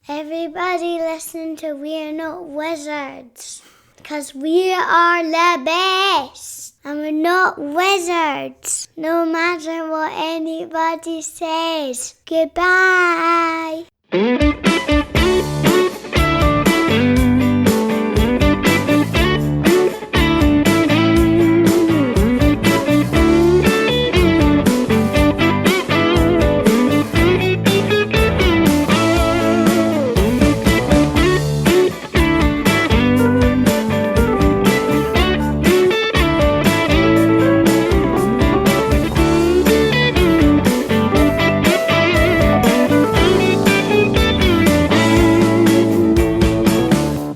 Everybody listen to We're Not Wizards, because we are the best, and we're not wizards, no matter what anybody says. Goodbye.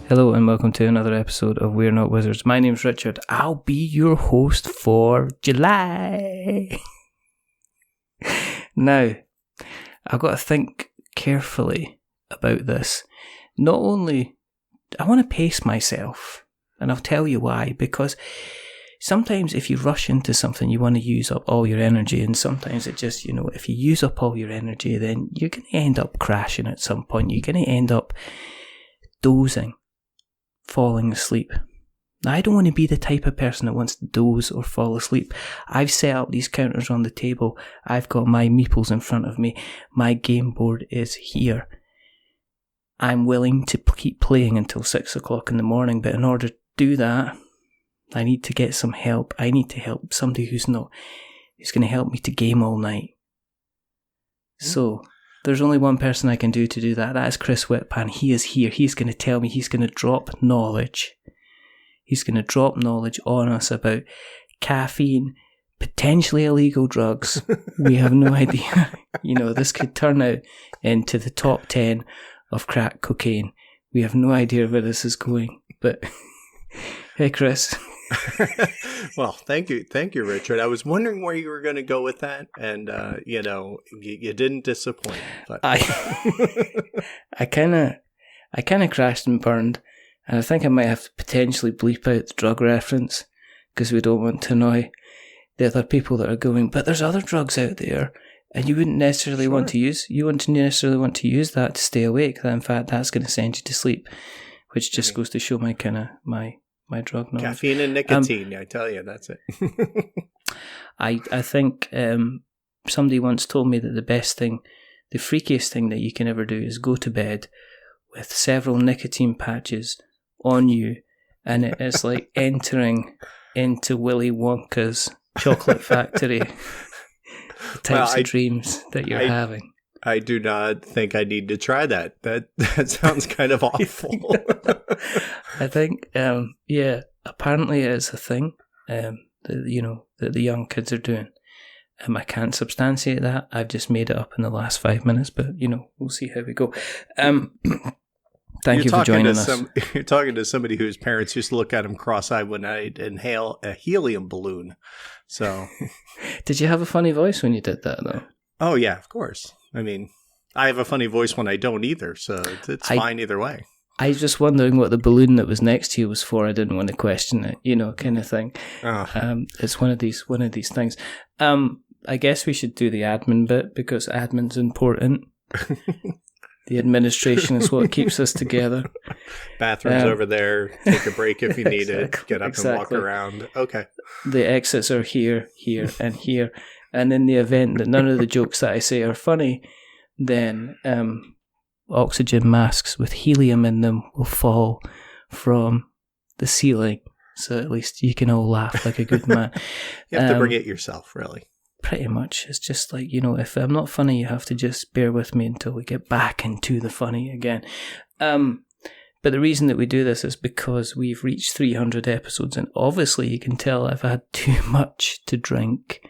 Hello and welcome to another episode of We're Not Wizards. My name's Richard. I'll be your host for July. Now, I've got to think carefully about this. Not only, I want to pace myself, and I'll tell you why, because sometimes if you rush into something, you want to use up all your energy, and sometimes it just, if you use up all your energy, then you're going to end up crashing at some point. You're going to end up dozing. Falling asleep. Now, I don't want to be the type of person that wants to doze or fall asleep. I've set up these counters on the table. I've got my meeples in front of me. My game board is here. I'm willing to keep playing until 6 o'clock in the morning, but in order to do that, I need to get some help. I need to help somebody who's going to help me to game all night. So, there's only one person I can do that. That is Chris Whitpan. He is here. He's going to tell me. He's going to drop knowledge. He's going to drop knowledge on us about caffeine, potentially illegal drugs. We have no idea. This could turn out into the top 10 of crack cocaine. We have no idea where this is going. But, hey, Chris. Well, thank you, Richard. I was wondering where you were going to go with that, and you didn't disappoint. But I kind of crashed and burned, and I think I might have to potentially bleep out the drug reference because we don't want to annoy the other people that are going. But there's other drugs out there, and you wouldn't necessarily want to use. You wouldn't necessarily want to use that to stay awake. In fact, that's going to send you to sleep, which just goes to show my drug knowledge. Caffeine and nicotine, I tell you, that's it. I think somebody once told me that the freakiest thing that you can ever do is go to bed with several nicotine patches on you, and it is like entering into Willy Wonka's chocolate factory. The types of dreams that you're having. I do not think I need to try that. That sounds kind of awful. I think, apparently it's a thing that the young kids are doing. I can't substantiate that. I've just made it up in the last 5 minutes, but, we'll see how we go. Thank you for joining us. You're talking to somebody whose parents used to look at him cross-eyed when I'd inhale a helium balloon. So, did you have a funny voice when you did that, though? Oh, yeah, of course. I mean, I have a funny voice when I don't either, so it's fine either way. I was just wondering what the balloon that was next to you was for. I didn't want to question it, kind of thing. It's one of these things. I guess we should do the admin bit because admin's important. The administration is what keeps us together. Bathrooms over there. Take a break if you need it. Get up and walk around. Okay. The exits are here, and here. And in the event that none of the jokes that I say are funny, then oxygen masks with helium in them will fall from the ceiling. So at least you can all laugh like a good man. You have to bring it yourself, really. Pretty much. It's just like, if I'm not funny, you have to just bear with me until we get back into the funny again. But the reason that we do this is because we've reached 300 episodes, and obviously you can tell I've had too much to drink.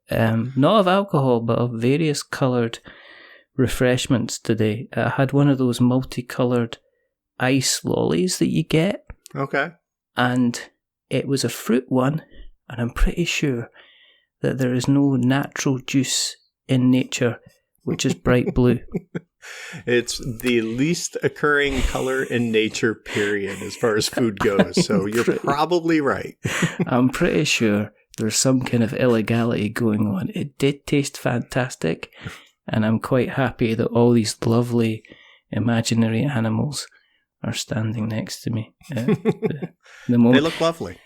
Not of alcohol, but of various coloured refreshments today. I had one of those multicoloured ice lollies that you get. Okay. And it was a fruit one, and I'm pretty sure that there is no natural juice in nature which is bright blue. It's the least occurring color in nature, period, as far as food goes. So you're probably right. I'm pretty sure there's some kind of illegality going on. It did taste fantastic, and I'm quite happy that all these lovely imaginary animals are standing next to me. The moment. They look lovely.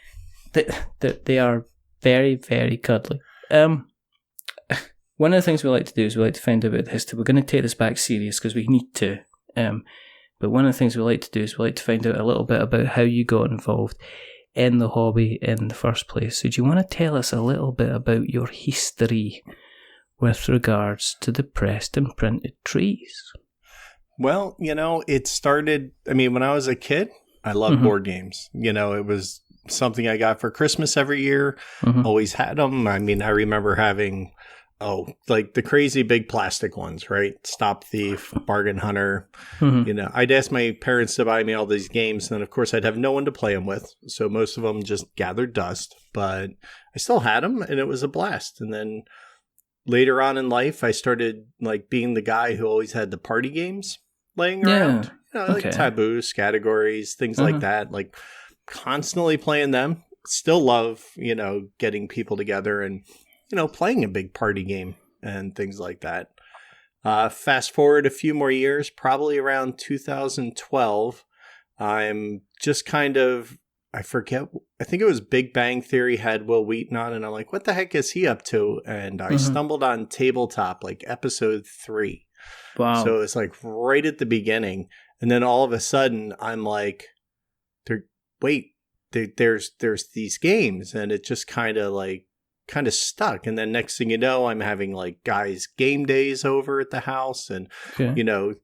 They are very, very cuddly. One of the things we like to do is we like to find out about the history. We're going to take this back serious because we need to. But one of the things we like to do is we like to find out a little bit about how you got involved in the hobby in the first place. So do you want to tell us a little bit about your history with regards to the pressed and printed trees? Well, it started, when I was a kid, I loved board games. It was something I got for Christmas every year. Always had them. I remember having, like the crazy big plastic ones, right? Stop Thief, Bargain Hunter. I'd ask my parents to buy me all these games. And then, of course, I'd have no one to play them with. So most of them just gathered dust. But I still had them, and it was a blast. And then later on in life, I started like being the guy who always had the party games laying around. Like taboos, categories, things like that. Like constantly playing them. Still love, getting people together and playing a big party game and things like that. Fast forward a few more years, probably around 2012, I'm just I forget, I think it was Big Bang Theory had Will Wheaton on, and I'm like, what the heck is he up to? And I stumbled on Tabletop, like episode 3. Wow. So it's like right at the beginning. And then all of a sudden, I'm like, there's these games, and it just kind of stuck. And then next thing you know, I'm having like guys game days over at the house and,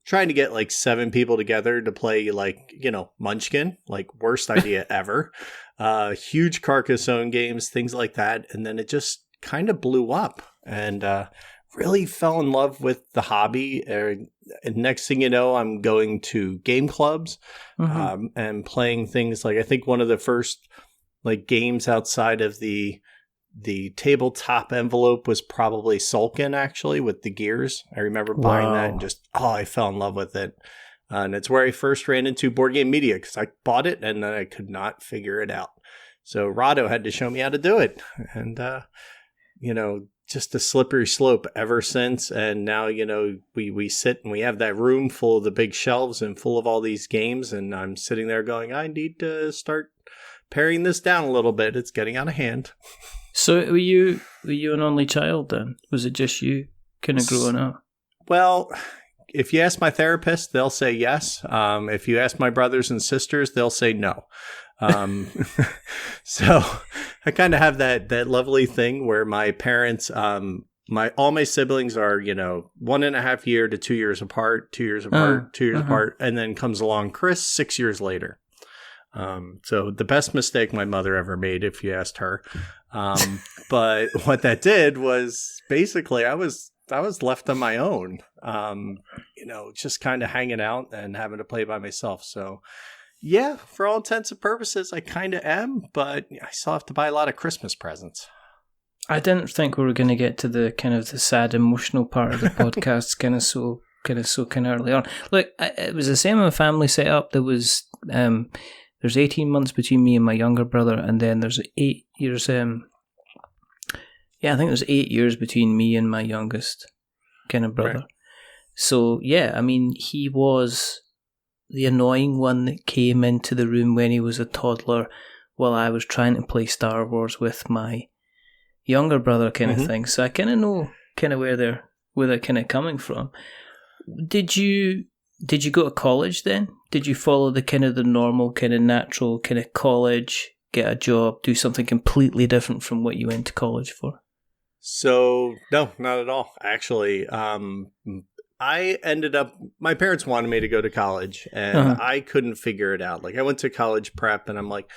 trying to get like 7 people together to play like, Munchkin, like worst idea ever. Huge Carcassonne games, things like that. And then it just kind of blew up and really fell in love with the hobby. And next thing you know, I'm going to game clubs and playing things like, I think one of the first like games outside of the tabletop envelope was probably Sulkin, actually, with the gears. I remember buying that and just, I fell in love with it. And it's where I first ran into board game media because I bought it and then I could not figure it out. So Rado had to show me how to do it. And, just a slippery slope ever since. And now, we sit and we have that room full of the big shelves and full of all these games. And I'm sitting there going, I need to start paring this down a little bit. It's getting out of hand. So were you an only child then? Was it just you kind of growing up? Well, if you ask my therapist, they'll say yes. If you ask my brothers and sisters, they'll say no. So I kind of have that lovely thing where my parents, all my siblings are, 1.5 year to 2 years apart, 2 years apart, 2 years apart, and then comes along Chris 6 years later. So the best mistake my mother ever made, if you asked her. But what that did was basically I was left on my own, just kind of hanging out and having to play by myself. So yeah, for all intents and purposes, I kind of am, but I still have to buy a lot of Christmas presents. I didn't think we were going to get to the kind of the sad emotional part of the podcast kind of so early on. Look, it was the same in a family setup. There was, there's 18 months between me and my younger brother, and then there's 8 years, I think there's 8 years between me and my youngest kind of brother. Right. So, he was the annoying one that came into the room when he was a toddler while I was trying to play Star Wars with my younger brother kind of thing. So I kind of know kind of where they're kind of coming from. Did you go to college then? Did you follow the kind of the normal kind of natural kind of college, get a job, do something completely different from what you went to college for? So no, not at all. Actually, I ended up, my parents wanted me to go to college and I couldn't figure it out. Like I went to college prep and I'm like,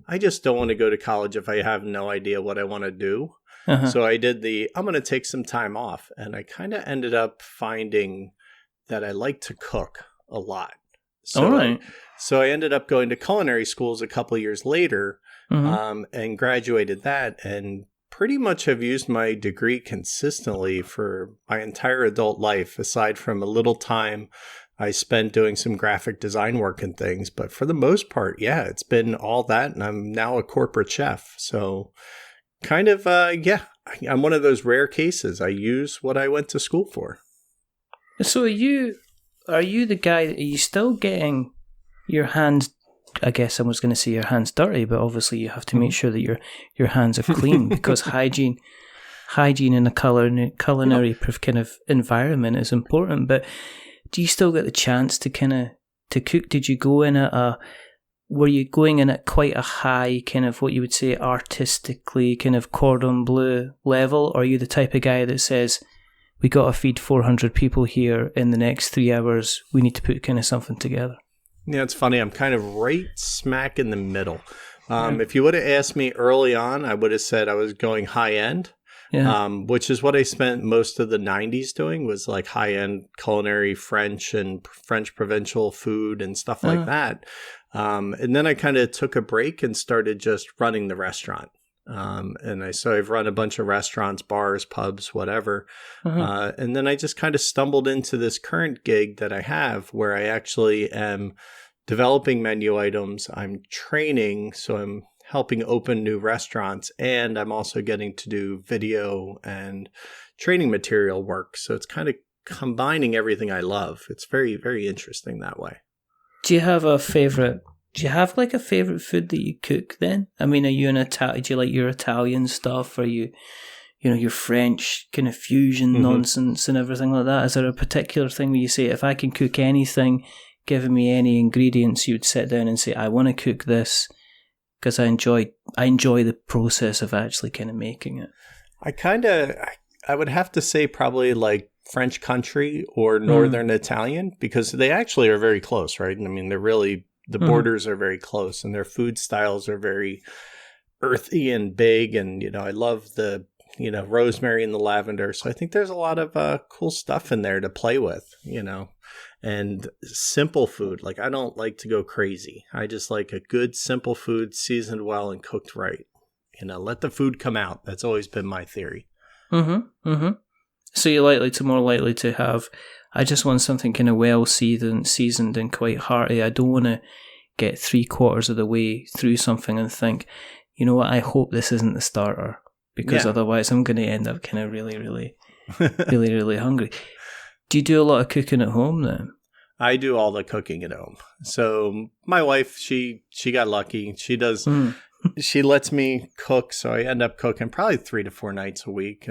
I just don't want to go to college if I have no idea what I want to do. So I did I'm going to take some time off. And I kind of ended up finding that I like to cook a lot. So, all right. So I ended up going to culinary schools a couple of years later and graduated that and pretty much have used my degree consistently for my entire adult life, aside from a little time I spent doing some graphic design work and things. But for the most part, yeah, it's been all that. And I'm now a corporate chef. So kind of, I'm one of those rare cases. I use what I went to school for. So are you are you the guy, are you still getting your hands, I guess I was going to say your hands dirty, but obviously you have to make sure that your hands are clean because hygiene in a culinary kind of environment is important. But do you still get the chance to to cook? Did you go in were you going in at quite a high kind of what you would say artistically kind of cordon bleu level? Or are you the type of guy that says, we got to feed 400 people here in the next 3 hours, we need to put kind of something together? Yeah, it's funny. I'm kind of right smack in the middle. If you would have asked me early on, I would have said I was going high end, which is what I spent most of the 90s doing, was like high end culinary French and French provincial food and stuff like that. And then I kind of took a break and started just running the restaurant. So I've run a bunch of restaurants, bars, pubs, whatever. And then I just kind of stumbled into this current gig that I have where I actually am developing menu items. I'm training, so I'm helping open new restaurants, and I'm also getting to do video and training material work. So it's kind of combining everything I love. It's very, very interesting that way. Do you have like a favorite food that you cook then? I mean, are you do you like your Italian stuff? Or your French kind of fusion nonsense and everything like that? Is there a particular thing where you say, if I can cook anything, given me any ingredients, you'd sit down and say, I want to cook this because I enjoy the process of actually kind of making it? I would have to say probably like French country or Northern Italian, because they actually are very close, right? I mean, the borders are very close, and their food styles are very earthy and big. And, I love the, rosemary and the lavender. So I think there's a lot of cool stuff in there to play with, and simple food. Like, I don't like to go crazy. I just like a good, simple food, seasoned well and cooked right. Let the food come out. That's always been my theory. So you're more likely to have, I just want something kind of well seasoned and quite hearty. I don't want to get 3/4 of the way through something and think, you know what, I hope this isn't the starter, because otherwise I'm going to end up kind of really, really, really, really hungry. Do you do a lot of cooking at home then? I do all the cooking at home. So my wife, she got lucky. She does, she lets me cook. So I end up cooking probably 3 to 4 nights a week.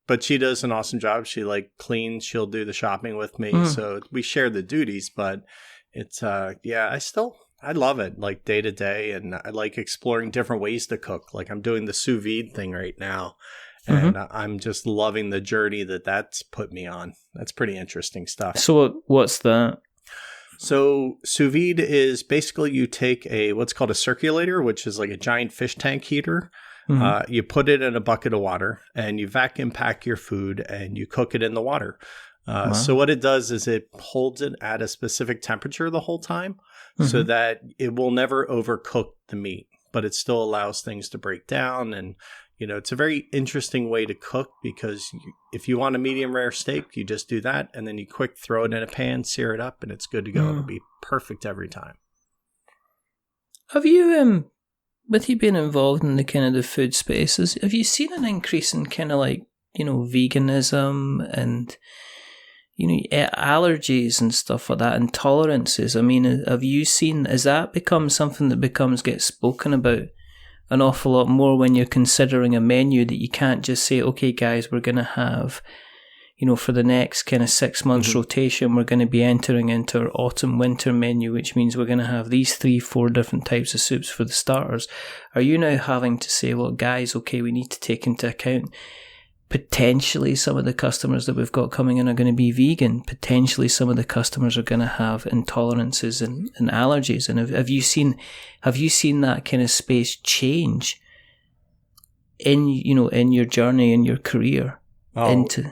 But she does an awesome job. She cleans. She'll do the shopping with me. So we share the duties, but it's, I love it, like day to day. And I like exploring different ways to cook. Like I'm doing the sous vide thing right now. And I'm just loving the journey that's put me on. That's pretty interesting stuff. So what's that? So sous vide is basically you take what's called a circulator, which is like a giant fish tank heater. You put it in a bucket of water and you vacuum pack your food and you cook it in the water. So what it does is it holds it at a specific temperature the whole time so that it will never overcook the meat, but it still allows things to break down. And, it's a very interesting way to cook, because if you want a medium rare steak, you just do that. And then you quick throw it in a pan, sear it up, and it's good to go. It'll be perfect every time. Have you, with you being involved in the kind of the food spaces, have you seen an increase in kind of veganism and, allergies and stuff like that, intolerances? I mean, have you seen, has that become something that gets spoken about an awful lot more when you're considering a menu, that you can't just say, okay, guys, we're going to have, for the next kind of 6 months rotation, we're going to be entering into our autumn-winter menu, which means we're going to have these 3-4 different types of soups for the starters. Are you now having to say, well, guys, okay, we need to take into account potentially some of the customers that we've got coming in are going to be vegan. Potentially some of the customers are going to have intolerances and allergies. And have you seen that kind of space change in your journey, in your career? Into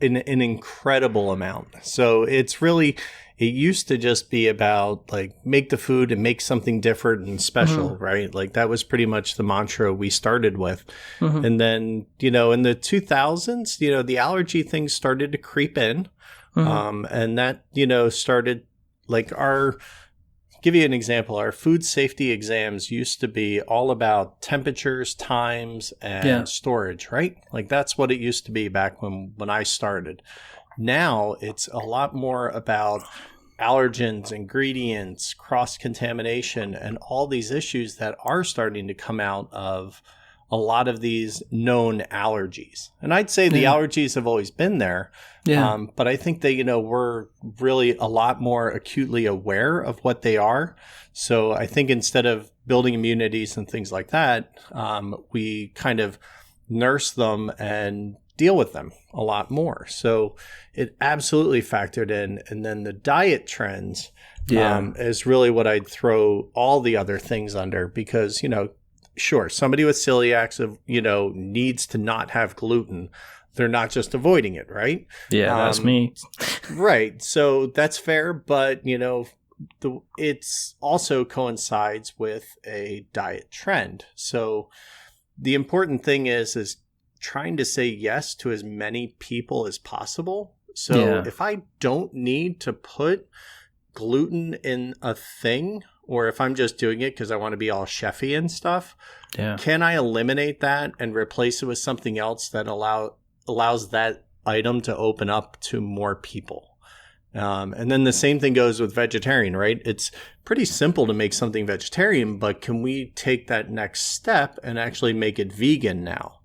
an incredible amount. So it's really, it used to just be about make the food and make something different and special, right? That was pretty much the mantra we started with. And then, in the 2000s, the allergy thing started to creep in. And that, started give you an example. Our food safety exams used to be all about temperatures, times, and storage, right? That's what it used to be back when I started. now it's a lot more about allergens, ingredients, cross-contamination, and all these issues that are starting to come out of a lot of these known allergies. And I'd say the allergies have always been there, but I think that, we're really a lot more acutely aware of what they are. So I think instead of building immunities and things like that, we kind of nurse them and deal with them a lot more. So it absolutely factored in. And then the diet trends is really what I'd throw all the other things under, because, sure, somebody with celiac, needs to not have gluten. They're not just avoiding it, right? Yeah, that's me. Right. So that's fair. But, it's also coincides with a diet trend. So the important thing is trying to say yes to as many people as possible. So if I don't need to put gluten in a thing, or if I'm just doing it because I want to be all chefy and stuff, can I eliminate that and replace it with something else that allows that item to open up to more people? And then the same thing goes with vegetarian, right? It's pretty simple to make something vegetarian, but can we take that next step and actually make it vegan now?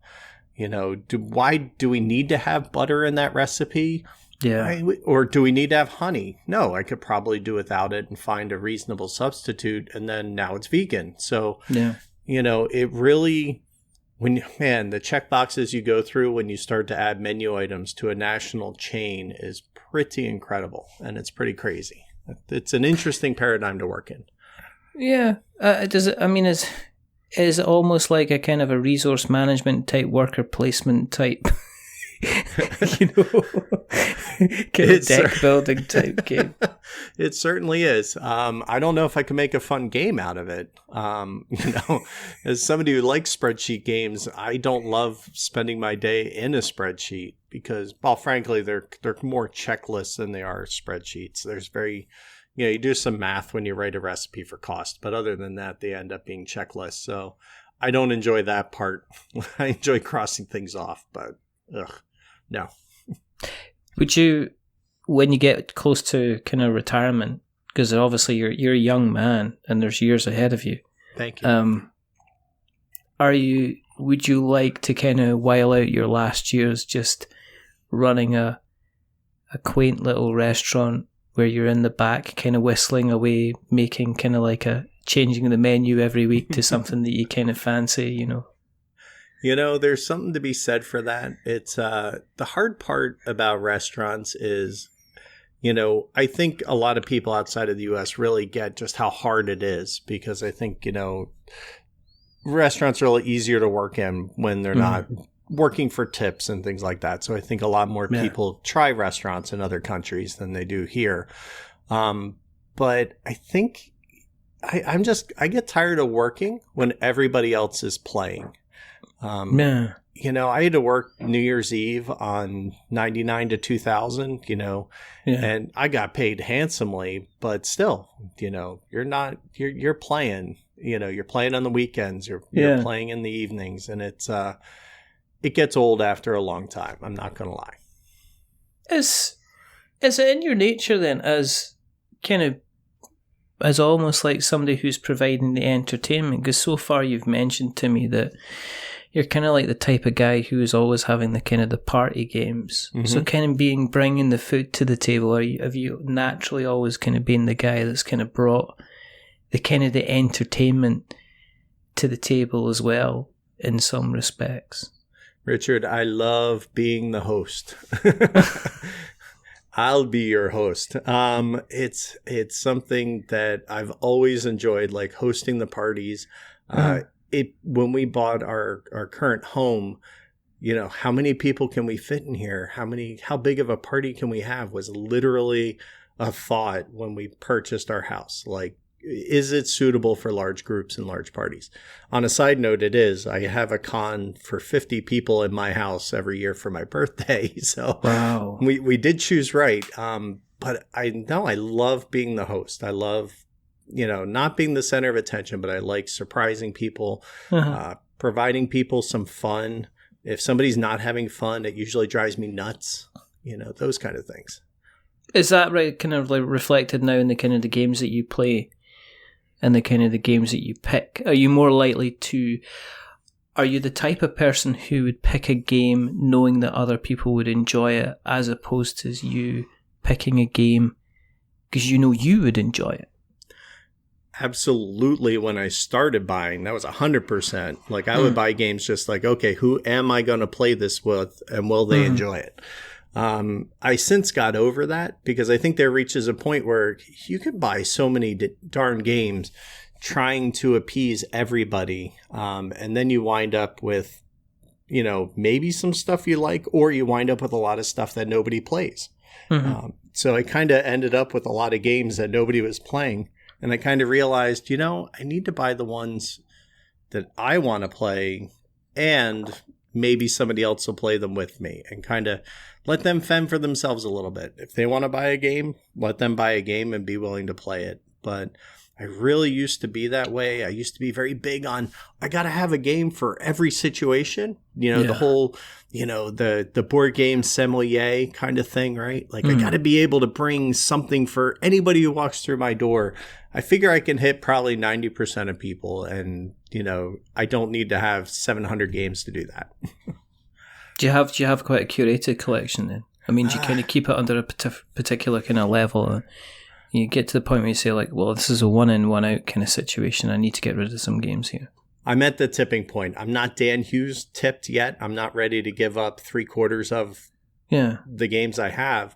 Why do we need to have butter in that recipe? Yeah. Or do we need to have honey? No, I could probably do without it and find a reasonable substitute. And then now it's vegan. So, it really, the check boxes you go through when you start to add menu items to a national chain is pretty incredible. And it's pretty crazy. It's an interesting paradigm to work in. Yeah. Is almost like a kind of a resource management type, worker placement type, kind of deck building type game. It certainly is. I don't know if I can make a fun game out of it. As somebody who likes spreadsheet games, I don't love spending my day in a spreadsheet because, well, frankly, they're more checklists than they are spreadsheets. There's very... you do some math when you write a recipe for cost, but other than that, they end up being checklists. So I don't enjoy that part. I enjoy crossing things off, but no. Would you, when you get close to kind of retirement, because obviously you're a young man and there's years ahead of you. Thank you. Would you like to kind of while out your last years just running a quaint little restaurant where you're in the back kind of whistling away, making kind of like changing the menu every week to something that you kind of fancy, there's something to be said for that. It's the hard part about restaurants is, I think a lot of people outside of the U.S. really get just how hard it is, because I think, restaurants are a little easier to work in when they're not working for tips and things like that. So I think a lot more people try restaurants in other countries than they do here. But I think I get tired of working when everybody else is playing. I had to work New Year's Eve on 99 to 2000, and I got paid handsomely, but still, you're playing, you're playing on the weekends, you're playing in the evenings, and it gets old after a long time. I'm not going to lie. Is it in your nature then, as almost like somebody who's providing the entertainment? Because so far you've mentioned to me that you're kind of like the type of guy who's always having the kind of the party games. Mm-hmm. So kind of bringing the food to the table. Have you naturally always kind of been the guy that's kind of brought the kind of the entertainment to the table as well in some respects? Richard, I love being the host. I'll be your host. It's something that I've always enjoyed, like hosting the parties. When we bought our current home, how many people can we fit in here? How big of a party can we have was literally a thought when we purchased our house. Like, is it suitable for large groups and large parties? On a side note, it is. I have a con for 50 people in my house every year for my birthday. So wow. we did choose right. But I love being the host. I love, not being the center of attention, but I like surprising people, providing people some fun. If somebody's not having fun, it usually drives me nuts. those kind of things. Is that right? Kind of like reflected now in the kind of the games that you play and the kind of the games that you pick? Are you more likely to... Are you the type of person who would pick a game knowing that other people would enjoy it, as opposed to you picking a game because you know you would enjoy it? Absolutely. When I started buying, that was 100%. Like, I would buy games just like, okay, who am I going to play this with, and will they enjoy it? I since got over that, because I think there reaches a point where you can buy so many darn games trying to appease everybody. And then you wind up with, maybe some stuff you like, or you wind up with a lot of stuff that nobody plays. So I kind of ended up with a lot of games that nobody was playing. And I kind of realized, I need to buy the ones that I want to play, and maybe somebody else will play them with me, and kind of let them fend for themselves a little bit. If they want to buy a game, let them buy a game and be willing to play it. But I really used to be that way. I used to be very big on, I got to have a game for every situation. The whole, the board game sommelier kind of thing, right? Like, I got to be able to bring something for anybody who walks through my door. I figure I can hit probably 90% of people, and, I don't need to have 700 games to do that. Do you have quite a curated collection then? I mean, do you kind of keep it under a particular kind of level? And you get to the point where you say, like, well, this is a one in, one out kind of situation. I need to get rid of some games here. I'm at the tipping point. I'm not Dan Hughes tipped yet. I'm not ready to give up 3/4 of the games I have,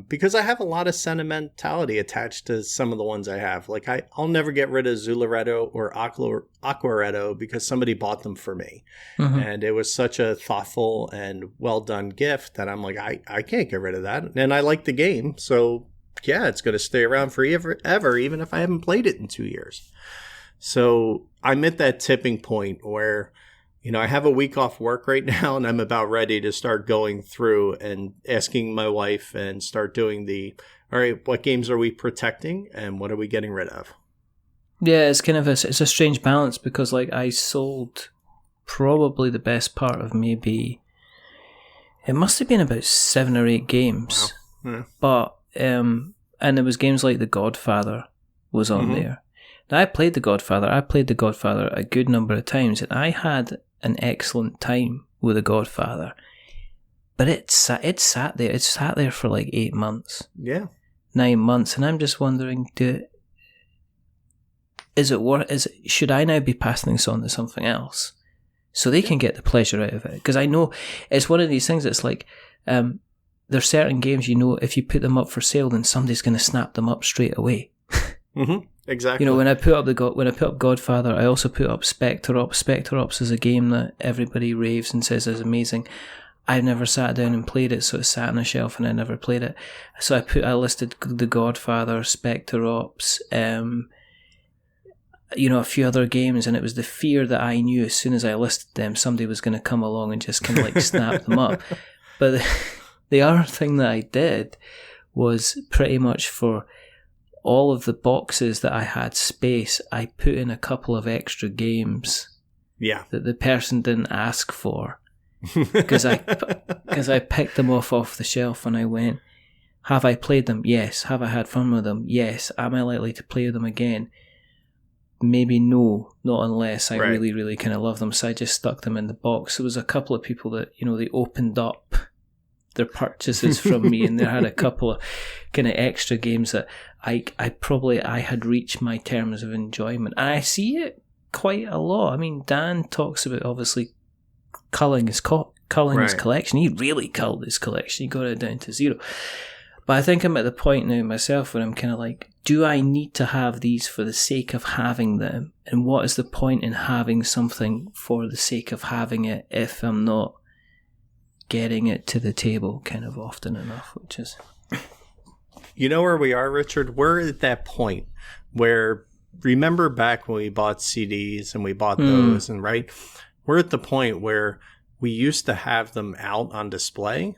because I have a lot of sentimentality attached to some of the ones I have. Like, I'll never get rid of Zularetto or Aquaretto because somebody bought them for me. And it was such a thoughtful and well done gift that I'm like, I can't get rid of that. And I like the game. So yeah, it's going to stay around forever, even if I haven't played it in 2 years. So I'm at that tipping point where, I have a week off work right now, and I'm about ready to start going through and asking my wife and start doing all right, what games are we protecting and what are we getting rid of? Yeah, it's kind of it's a strange balance, because like I sold probably the best part of maybe, it must have been about 7 or 8 games. Wow. Yeah. But and there was games like The Godfather was on there. Now, I played The Godfather a good number of times, and I had an excellent time with The Godfather. But it sat there for like 8 months. Yeah. 9 months, and I'm just wondering, should I now be passing this on to something else so they can get the pleasure out of it? Because I know it's one of these things that's like, there's certain games, if you put them up for sale, then somebody's going to snap them up straight away. Exactly. When I put up Godfather, I also put up Spectre Ops. Spectre Ops is a game that everybody raves and says is amazing. I've never sat down and played it, so it sat on a shelf and I never played it. So I listed The Godfather, Spectre Ops, a few other games, and it was the fear that I knew as soon as I listed them, somebody was going to come along and just kind of like snap them up. But the other thing that I did was pretty much for all of the boxes that I had space, I put in a couple of extra games that the person didn't ask for. Because I picked them off the shelf and I went, have I played them? Yes. Have I had fun with them? Yes. Am I likely to play them again? Maybe no, not unless I really, really kind of love them. So I just stuck them in the box. There was a couple of people that, they opened up their purchases from me, and they had a couple of kind of extra games that I had reached my terms of enjoyment. And I see it quite a lot. I mean, Dan talks about obviously culling his collection. He really culled his collection. He got it down to 0. But I think I'm at the point now myself where I'm kind of like, do I need to have these for the sake of having them? And what is the point in having something for the sake of having it if I'm not getting it to the table kind of often enough, which is... You know where we are, Richard? We're at that point where, remember back when we bought CDs and we bought those, and we're at the point where we used to have them out on display.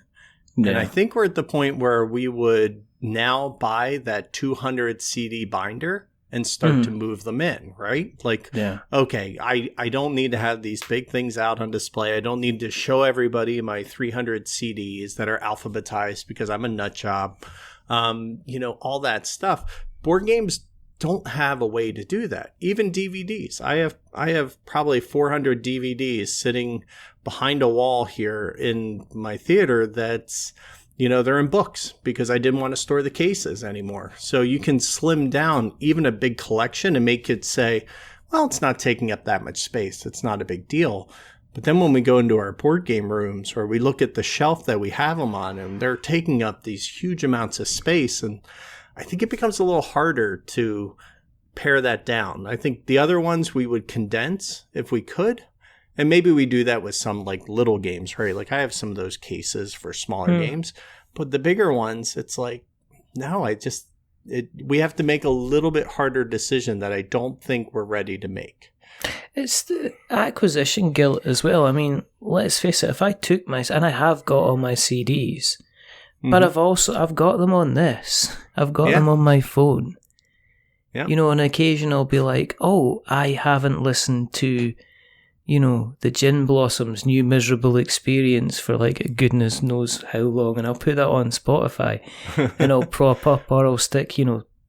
Yeah. And I think we're at the point where we would now buy that 200 CD binder and start to move them in, right? Like, Yeah. okay, I don't need to have these big things out on display. I don't need to show everybody my 300 CDs that are alphabetized because I'm a nut job. All that stuff. Board games don't have a way to do that. Even DVDs. I have probably 400 DVDs sitting behind a wall here in my theater that's, they're in books because I didn't want to store the cases anymore. So you can slim down even a big collection and make it say, well, it's not taking up that much space. It's not a big deal. But then when we go into our board game rooms or we look at the shelf that we have them on, and they're taking up these huge amounts of space, and I think it becomes a little harder to pare that down. I think the other ones we would condense if we could. And maybe we do that with some like little games, right? Like I have some of those cases for smaller games, but the bigger ones, it's like, no, we have to make a little bit harder decision that I don't think we're ready to make. It's the acquisition guilt as well. I mean, let's face it, if I took and I have got all my CDs, but I've got them on this. I've got them on my phone. Yeah. On occasion I'll be like, oh, I haven't listened to, the Gin Blossoms' New Miserable Experience for like goodness knows how long, and I'll put that on Spotify and I'll prop up, or I'll stick,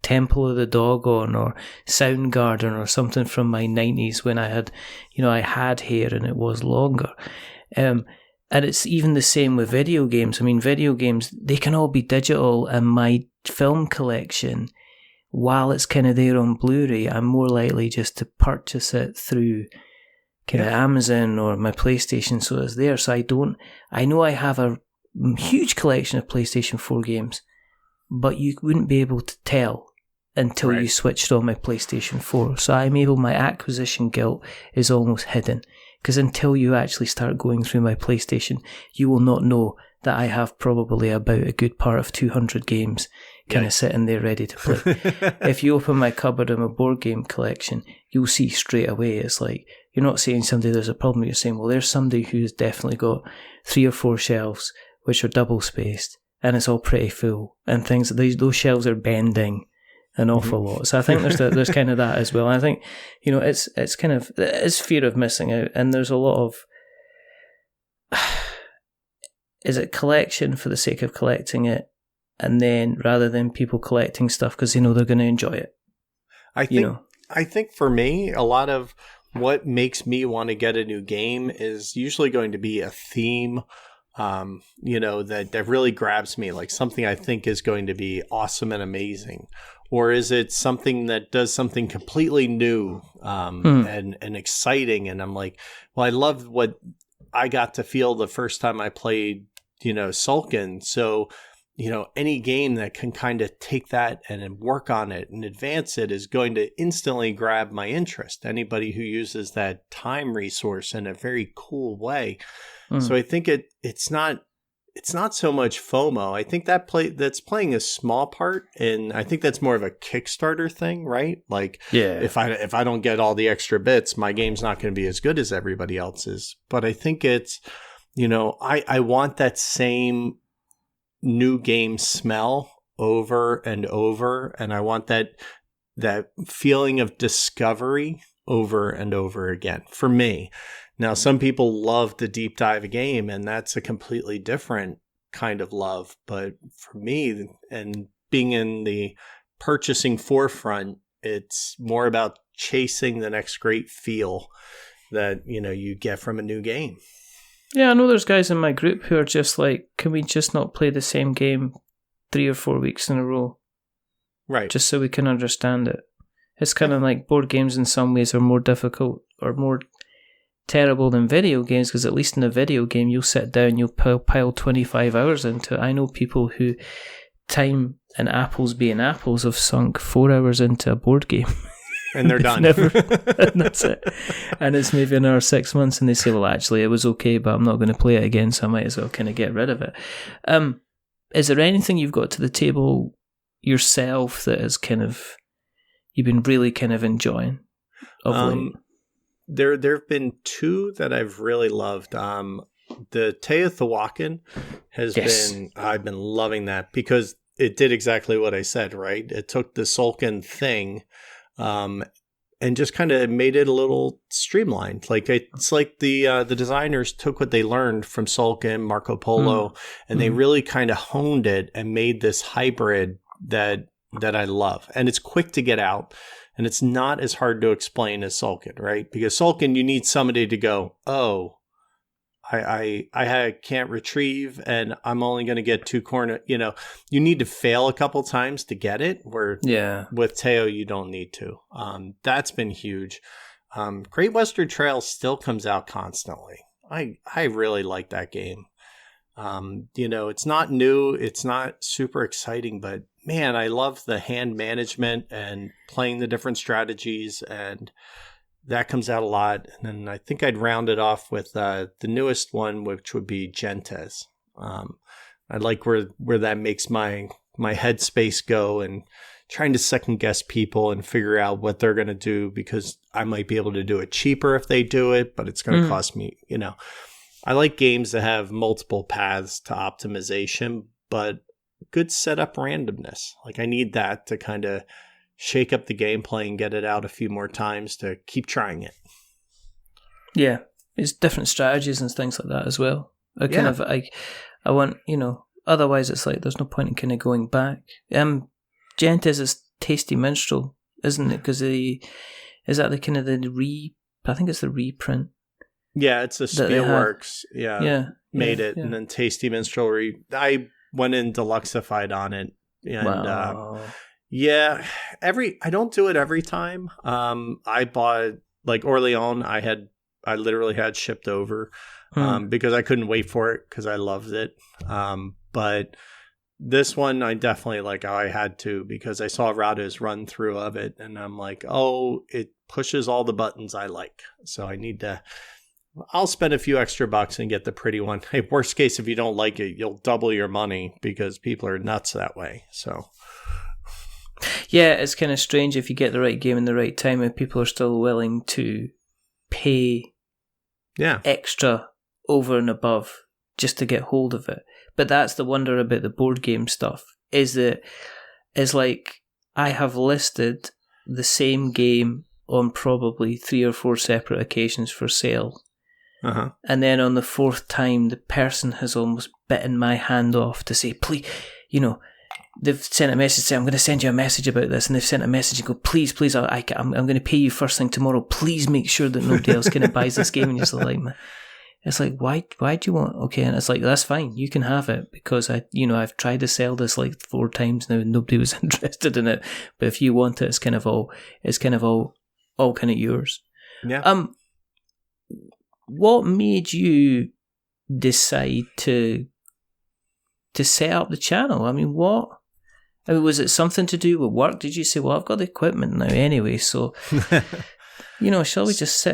Temple of the Dog on, or Soundgarden or something from my 90s when I had, I had hair and it was longer. And it's even the same with video games. I mean, video games, they can all be digital, and my film collection, while it's kind of there on Blu-ray, I'm more likely just to purchase it through kind of Amazon or my PlayStation, so it's there. So I know I have a huge collection of PlayStation 4 games, but you wouldn't be able to tell until you switched on my PlayStation 4. So my acquisition guilt is almost hidden, because until you actually start going through my PlayStation, you will not know that I have probably about a good part of 200 games kind of sitting there ready to play. If you open my cupboard and my board game collection, you'll see straight away, it's like, you're not saying somebody there's a problem, you're saying, well, there's somebody who's definitely got 3 or 4 shelves which are double spaced, and it's all pretty full, and things, those shelves are bending an awful lot. So I think there's kind of that as well. And I think, it's kind of, it's fear of missing out, and there's a lot of, is it collection for the sake of collecting it, and then rather than people collecting stuff because they know they're going to enjoy it? I think for me, a lot of what makes me want to get a new game is usually going to be a theme, that really grabs me, like something I think is going to be awesome and amazing. Or is it something that does something completely new and exciting? And I'm like, well, I love what I got to feel the first time I played, Sulkin. So, any game that can kind of take that and work on it and advance it is going to instantly grab my interest. Anybody who uses that time resource in a very cool way. So I think it's not so much FOMO. I think that's playing a small part, and I think that's more of a Kickstarter thing, right? Like, if I don't get all the extra bits, my game's not going to be as good as everybody else's. But I think it's, I want that same new game smell over and over, and I want that feeling of discovery over and over again for me. Now, some people love to deep dive a game, and that's a completely different kind of love. But for me, and being in the purchasing forefront, it's more about chasing the next great feel that, you get from a new game. Yeah, I know there's guys in my group who are just like, can we just not play the same game 3 or 4 weeks in a row? Right. Just so we can understand it. It's kind of like board games in some ways are more difficult or more terrible than video games, because at least in a video game you'll sit down, you'll pile 25 hours into it. I know people who, time and apples being apples, have sunk 4 hours into a board game. And they're done. And that's it. And it's maybe another 6 months and they say, well, actually it was okay, but I'm not going to play it again, so I might as well kind of get rid of it. Is there anything you've got to the table yourself that is kind of, you've been really kind of enjoying of late? There have been 2 that I've really loved. The Teotihuacan has been, I've been loving that because it did exactly what I said, right? It took the Sulkin thing and just kind of made it a little streamlined. Like it's like the designers took what they learned from Sulkin, Marco Polo, and they really kind of honed it and made this hybrid that I love. And it's quick to get out, and it's not as hard to explain as Sulkin, right? Because Sulkin, you need somebody to go, oh, I can't retrieve, and I'm only going to get 2 corner. You know, you need to fail a couple times to get it. Where with Teo, you don't need to. That's been huge. Great Western Trail still comes out constantly. I really like that game. You know, it's not new, it's not super exciting, but man, I love the hand management and playing the different strategies, and that comes out a lot. And then I think I'd round it off with the newest one, which would be Gentes. I like where that makes my headspace go, and trying to second guess people and figure out what they're going to do, because I might be able to do it cheaper if they do it, but it's going to cost me, you know. I like games that have multiple paths to optimization, but good setup randomness. Like I need that to kind of shake up the gameplay and get it out a few more times to keep trying it. Yeah, it's different strategies and things like that as well. I want, you know, otherwise it's like there's no point in kind of going back. Gentes is Tasty Minstrel, isn't it? Because is that the kind of I think it's the reprint. Yeah, it's a Spielworks. Made it, and then Tasty Minstrel. I went in deluxeified on it, and wow. I don't do it every time. I bought like Orleans. I literally had shipped over because I couldn't wait for it because I loved it. But this one I definitely I had to, because I saw Rada's run through of it, and I'm like, oh, it pushes all the buttons I like, so I need to. I'll spend a few extra bucks and get the pretty one. Hey, worst case, if you don't like it, you'll double your money, because people are nuts that way. So, yeah, it's kind of strange if you get the right game in the right time and people are still willing to pay extra over and above just to get hold of it. But that's the wonder about the board game stuff, is that it's like I have listed the same game on probably 3 or 4 separate occasions for sale. And then on the 4th time, the person has almost bitten my hand off to say, please, you know, they've sent a message saying, I'm going to send you a message about this. And they've sent a message and go, please, I'm going to pay you first thing tomorrow. Please make sure that nobody else kind of buys this game. And you're just like, man, it's like, why do you want? Okay. And it's like, that's fine. You can have it, because I've tried to sell this like 4 times now and nobody was interested in it. But if you want it, it's kind of all kind of yours. Yeah. What made you decide to set up the channel? I mean, was it something to do with work? Did you say, well, I've got the equipment now anyway, so, you know, shall we just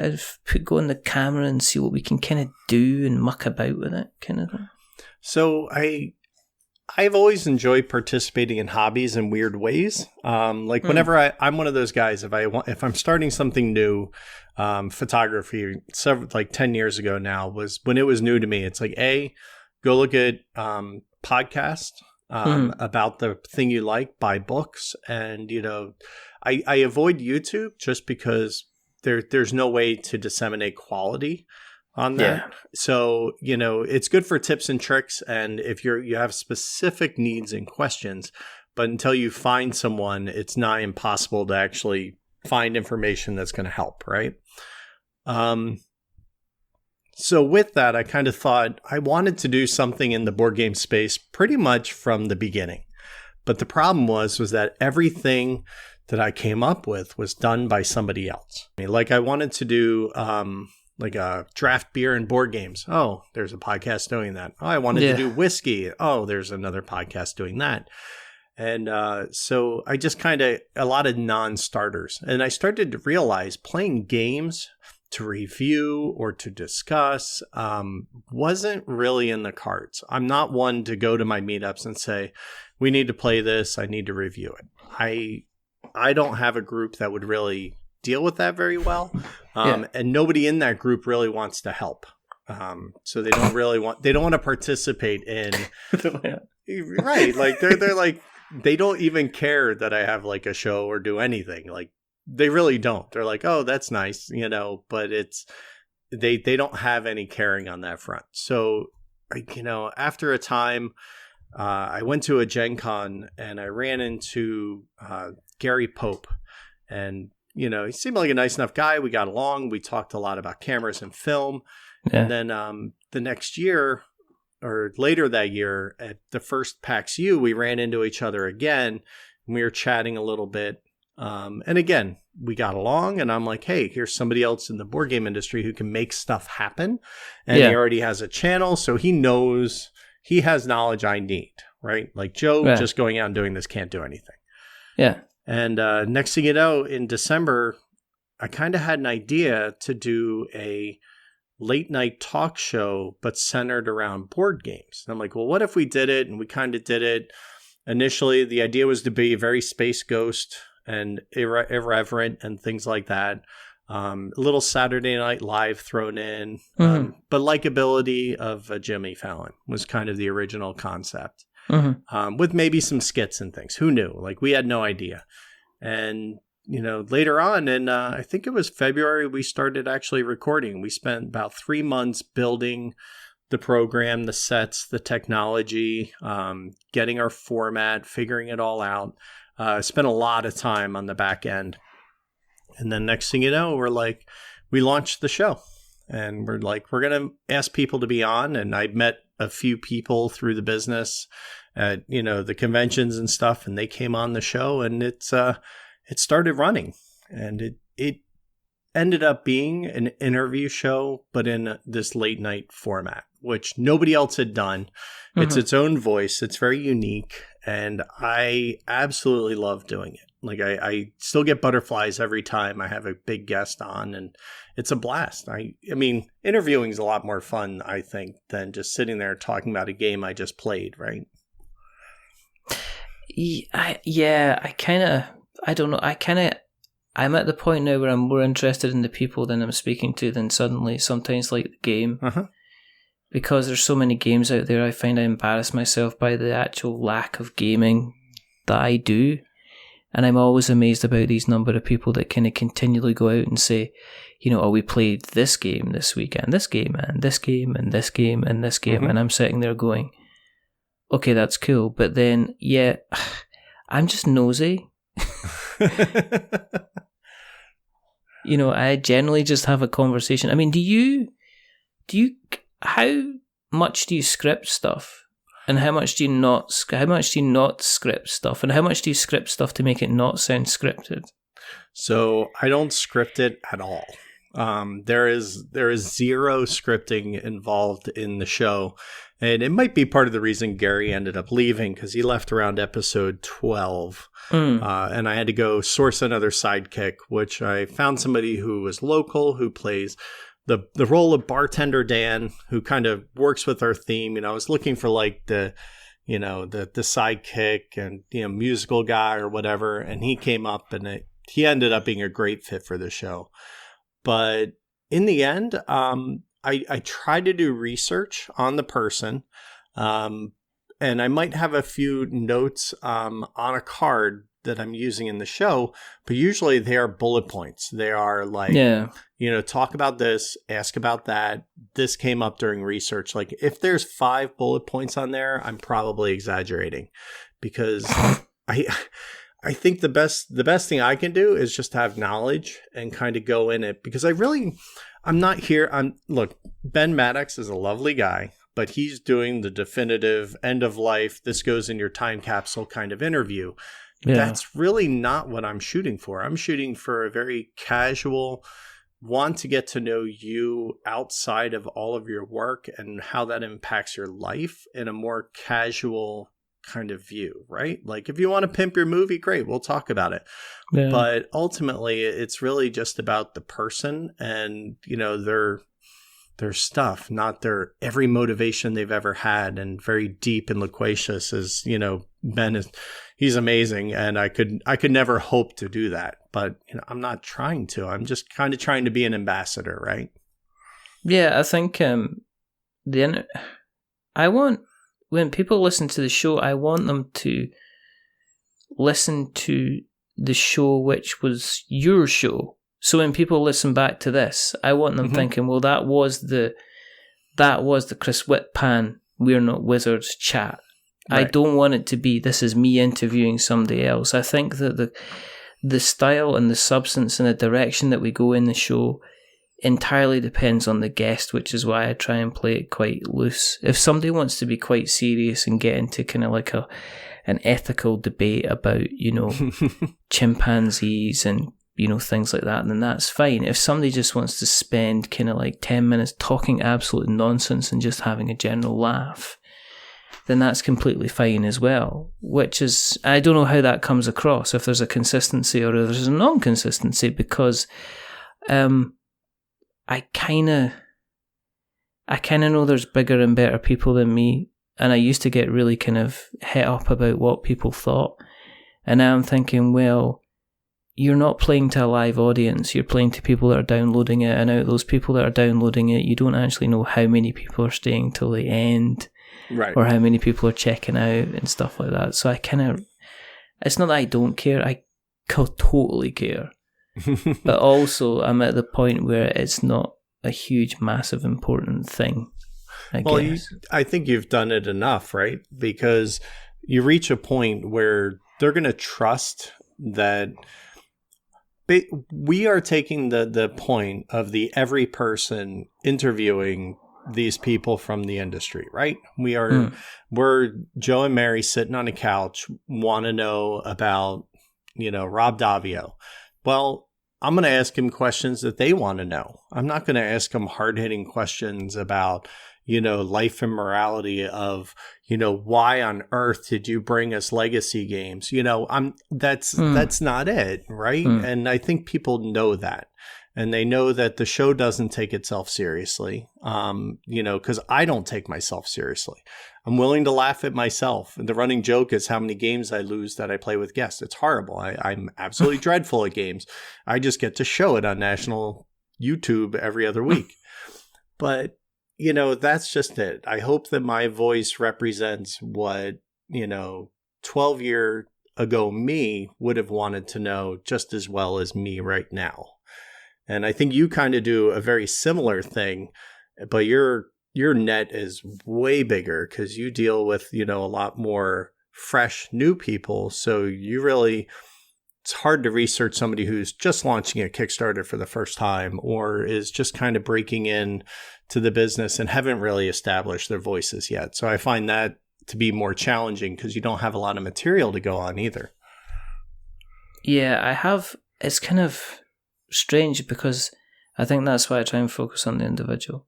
go on the camera and see what we can kind of do and muck about with it, kind of thing? So I've always enjoyed participating in hobbies in weird ways. Whenever I'm one of those guys, if I'm starting something new, photography, 10 years ago now was when it was new to me. It's like, go look at podcasts about the thing you like, buy books. And, you know, I avoid YouTube just because there's no way to disseminate quality on that. Yeah. So, you know, it's good for tips and tricks, and if you have specific needs and questions, but until you find someone, it's nigh impossible to actually find information that's going to help, right? So with that, I kind of thought I wanted to do something in the board game space pretty much from the beginning. But the problem was that everything that I came up with was done by somebody else. I mean, like I wanted to do like a draft beer and board games. Oh, there's a podcast doing that. Oh, I wanted to do whiskey. Oh, there's another podcast doing that. And so I just kind of, a lot of non-starters. And I started to realize playing games to review or to discuss wasn't really in the cards. I'm not one to go to my meetups and say, we need to play this, I need to review it. I don't have a group that would really deal with that very well. And nobody in that group really wants to help. So they don't want to participate in, right. Like they're like, they don't even care that I have like a show or do anything. Like they really don't. They're like, oh, that's nice, but it's they don't have any caring on that front. So, after a time, I went to a Gen Con and I ran into Gary Pope, and he seemed like a nice enough guy. We got along. We talked a lot about cameras and film. Yeah. And then the next year, or later that year, at the first PAX U, we ran into each other again. And we were chatting a little bit. And again, we got along, and I'm like, hey, here's somebody else in the board game industry who can make stuff happen. And he already has a channel, so he has knowledge I need, right? Like Joe just going out and doing this can't do anything. Yeah. And next thing you know, in December, I kind of had an idea to do a late night talk show, but centered around board games. And I'm like, well, what if we did it? And we kind of did it. Initially, the idea was to be very Space Ghost and irreverent and things like that. A little Saturday Night Live thrown in. But likability of Jimmy Fallon was kind of the original concept. With maybe some skits and things. Who knew? Like, we had no idea. And, later on, and I think it was February, we started actually recording. We spent about 3 months building the program, the sets, the technology, getting our format, figuring it all out. Spent a lot of time on the back end. And then next thing you know, we launched the show. And we're going to ask people to be on. And I met a few people through the business at, the conventions and stuff. And they came on the show, and it started running. And it ended up being an interview show, but in this late night format, which nobody else had done. It's its own voice. It's very unique. And I absolutely love doing it. Like, I still get butterflies every time I have a big guest on, and it's a blast. I mean, interviewing is a lot more fun, I think, than just sitting there talking about a game I just played, right? I'm at the point now where I'm more interested in the people than I'm speaking to than suddenly sometimes like the game. Because there's so many games out there, I find I embarrass myself by the actual lack of gaming that I do. And I'm always amazed about these number of people that kind of continually go out and say, we played this game this weekend, this game, and this game, and this game, and this game. And I'm sitting there going, okay, that's cool. But then, I'm just nosy. I generally just have a conversation. I mean, how much do you script stuff? And how much do you not script stuff? And how much do you script stuff to make it not sound scripted? So I don't script it at all. There is zero scripting involved in the show. And it might be part of the reason Gary ended up leaving, because he left around episode 12. And I had to go source another sidekick, which I found somebody who was local, who plays the role of Bartender Dan, who kind of works with our theme. I was looking for like the sidekick and, musical guy or whatever. And he came up, and he ended up being a great fit for the show. But in the end, I tried to do research on the person, and I might have a few notes on a card that I'm using in the show, but usually they are bullet points. They are like, talk about this, ask about that. This came up during research. Like, if there's 5 bullet points on there, I'm probably exaggerating, because I think the best thing I can do is just have knowledge and kind of go in it, because I'm not here. Look, Ben Maddox is a lovely guy, but he's doing the definitive end of life, this goes in your time capsule kind of interview. Yeah. That's really not what I'm shooting for. I'm shooting for a very casual, want to get to know you outside of all of your work and how that impacts your life in a more casual kind of view, right? Like, if you want to pimp your movie, great, we'll talk about it. Yeah. But ultimately, it's really just about the person and, their stuff, not their every motivation they've ever had, and very deep and loquacious as, Ben is. He's amazing, and I could never hope to do that. But I'm not trying to. I'm just kind of trying to be an ambassador, right? Yeah, I think when people listen to the show, I want them to listen to the show which was your show. So when people listen back to this, I want them thinking, well, that was the Chris Whitpan We're Not Wizards chat. Right. I don't want it to be, this is me interviewing somebody else. I think that the style and the substance and the direction that we go in the show entirely depends on the guest, which is why I try and play it quite loose. If somebody wants to be quite serious and get into kind of like an ethical debate about, chimpanzees and, things like that, then that's fine. If somebody just wants to spend kind of like 10 minutes talking absolute nonsense and just having a general laugh, then that's completely fine as well. Which is, I don't know how that comes across, if there's a consistency or if there's a non-consistency, because I kind of know there's bigger and better people than me, and I used to get really kind of het up about what people thought, and now I'm thinking, well, you're not playing to a live audience, you're playing to people that are downloading it, and out of those people that are downloading it, you don't actually know how many people are staying till the end, right, or how many people are checking out and stuff like that. So I kind of, it's not that I don't care, I totally care. But also I'm at the point where it's not a huge, massive, important thing, I guess. I think you've done it enough, right? Because you reach a point where they're going to trust that we are taking the point of the every person interviewing these people from the industry, right? We're Joe and Mary sitting on a couch, want to know about, Rob Davio. Well, I'm going to ask him questions that they want to know. I'm not going to ask him hard-hitting questions about, life and morality of, why on earth did you bring us legacy games? That's not it, right? And I think people know that. And they know that the show doesn't take itself seriously, because I don't take myself seriously. I'm willing to laugh at myself. The running joke is how many games I lose that I play with guests. It's horrible. I'm absolutely dreadful at games. I just get to show it on national YouTube every other week. But, that's just it. I hope that my voice represents what, 12-year ago me would have wanted to know just as well as me right now. And I think you kind of do a very similar thing, but your net is way bigger because you deal with, a lot more fresh new people. So it's hard to research somebody who's just launching a Kickstarter for the first time or is just kind of breaking in to the business and haven't really established their voices yet. So I find that to be more challenging because you don't have a lot of material to go on either. Yeah, it's kind of strange because I think that's why I try and focus on the individual.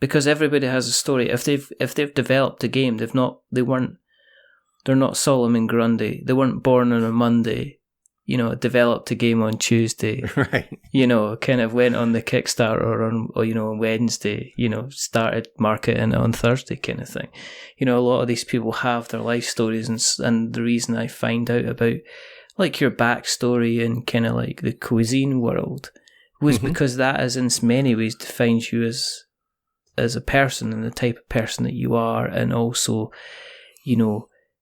Because everybody has a story. If they've developed a game, they're not Solomon Grundy. They weren't born on a Monday, developed a game on Tuesday, right? Kind of went on the Kickstarter on Wednesday, started marketing it on Thursday, kind of thing. A lot of these people have their life stories, and the reason I find out about like your backstory and kind of like the cuisine world was because that is in many ways defines you as a person and the type of person that you are, and also,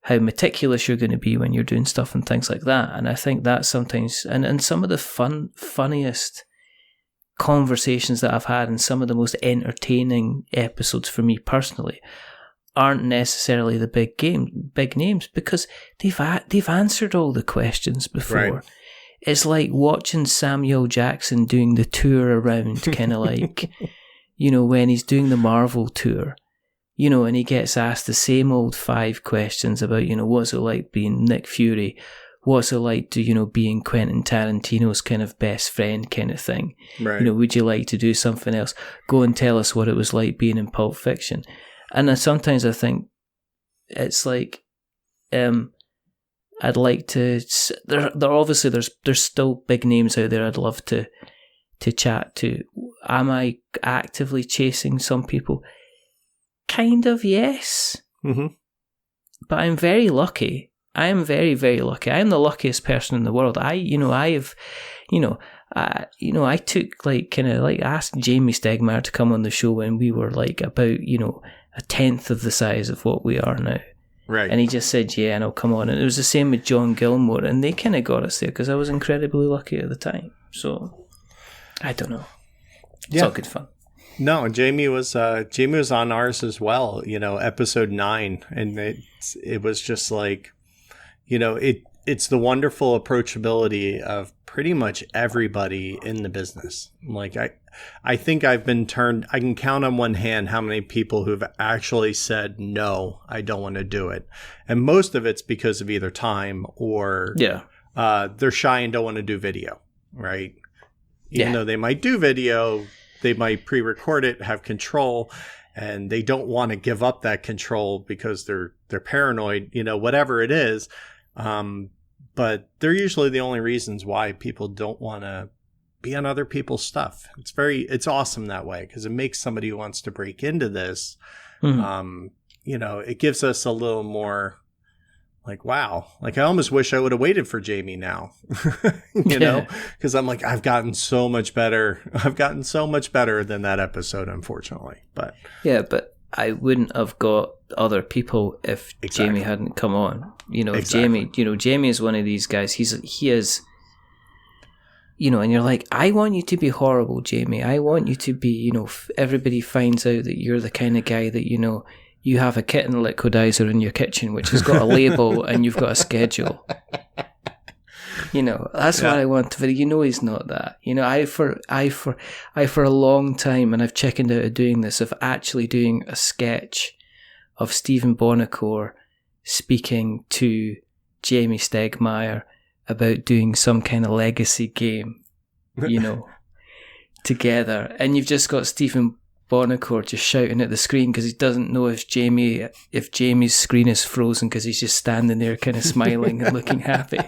how meticulous you're going to be when you're doing stuff and things like that. And I think that sometimes, and some of the funniest conversations that I've had and some of the most entertaining episodes for me personally aren't necessarily the big names because they've answered all the questions before. Right. It's like watching Samuel Jackson doing the tour around, kind of like, when he's doing the Marvel tour, and he gets asked the same old 5 questions about, what's it like being Nick Fury? What's it like to, being Quentin Tarantino's kind of best friend kind of thing? Right. Would you like to do something else? Go and tell us what it was like being in Pulp Fiction. And sometimes I think it's like, I'd like to, there obviously there's still big names out there I'd love to chat to. Am I actively chasing some people? Kind of, yes. But I'm very lucky. I am very, very lucky. I am the luckiest person in the world. I took asked Jamie Stegmaier to come on the show when we were like about, a tenth of the size of what we are now. Right. And he just said, yeah, and I'll come on. And it was the same with John Gilmore, and they kind of got us there because I was incredibly lucky at the time. So, I don't know. It's all good fun. No, Jamie was on ours as well, episode 9. And it was just like, it's the wonderful approachability of pretty much everybody in the business. Like I think I can count on one hand how many people who've actually said, no, I don't want to do it. And most of it's because of either time or they're shy and don't want to do video, right? Even though they might do video, they might pre-record it, have control, and they don't want to give up that control because they're paranoid, whatever it is. But they're usually the only reasons why people don't want to be on other people's stuff. It's awesome that way because it makes somebody who wants to break into this, it gives us a little more like, wow, like I almost wish I would have waited for Jamie now, because I'm like, I've gotten so much better. I've gotten so much better than that episode, unfortunately. But I wouldn't have got other people if Jamie hadn't come on. Jamie is one of these guys. He is, and you're like, I want you to be horrible, Jamie. I want you to be, everybody finds out that you're the kind of guy that, you have a kitten liquidizer in your kitchen, which has got a label and you've got a schedule. That's what I want. But he's not that. I for a long time, and I've chickened out of doing this, of actually doing a sketch of Stephen Bonacore speaking to Jamie Stegmaier about doing some kind of legacy game, together. And you've just got Stephen Bonacore just shouting at the screen because he doesn't know if Jamie's screen is frozen because he's just standing there kind of smiling and looking happy.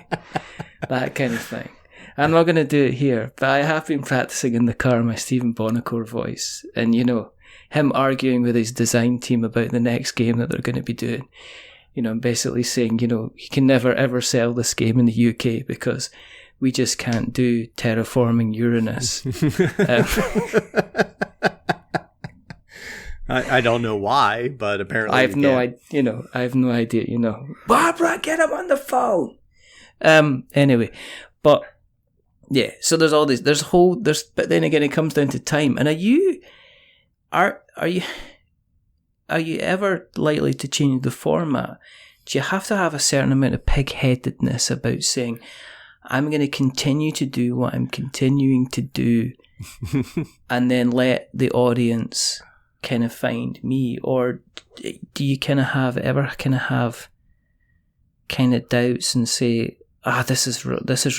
That kind of thing. I'm not going to do it here, but I have been practicing in the car my Stephen Bonacore voice, and him arguing with his design team about the next game that they're going to be doing. I'm basically saying, he can never ever sell this game in the UK because we just can't do terraforming Uranus. I don't know why, but apparently I have no idea. Barbara, get him on the phone. Anyway, but yeah. So there's all this. But then again, it comes down to time. And are you ever likely to change the format? Do you have to have a certain amount of pig-headedness about saying, I'm going to continue to do what I'm continuing to do, and then let the audience kind of find me? Or do you kind of have doubts and say, this is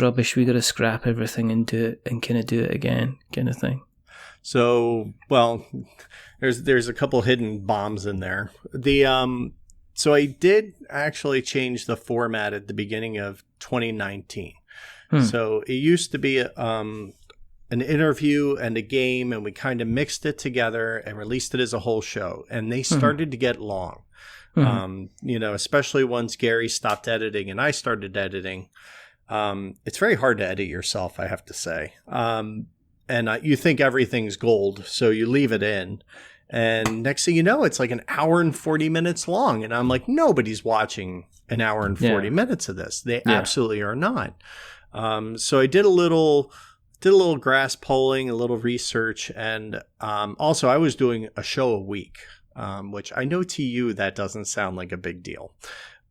rubbish, we got to scrap everything and do it and kind of do it again, kind of thing? So, well, there's a couple hidden bombs in there. So I did actually change the format at the beginning of 2019. So it used to be an interview and a game, and we kind of mixed it together and released it as a whole show. And they started to get long, especially once Gary stopped editing and I started editing. It's very hard to edit yourself, I have to say. And you think everything's gold, so you leave it in. And next thing you know, it's like an hour and 40 minutes long. And I'm like, nobody's watching an hour and 40 minutes of this. They absolutely are not. So I did a little grass polling, a little research, and also I was doing a show a week, which I know to you that doesn't sound like a big deal.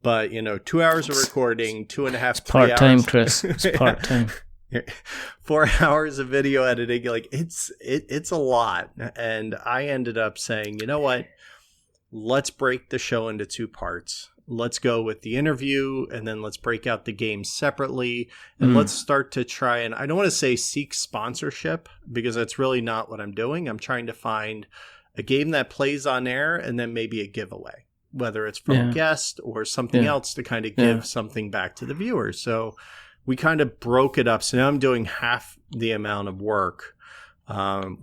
But, 2 hours of recording, 2.5 part-time, Chris. It's part-time. 4 hours of video editing, like it's a lot. And I ended up saying, you know what? Let's break the show into 2 parts. Let's go with the interview, and then let's break out the games separately, and let's start to try and, I don't want to say seek sponsorship, because that's really not what I'm doing. I'm trying to find a game that plays on air, and then maybe a giveaway, whether it's from a guest or something else to kind of give something back to the viewers. So we kind of broke it up. So now I'm doing half the amount of work,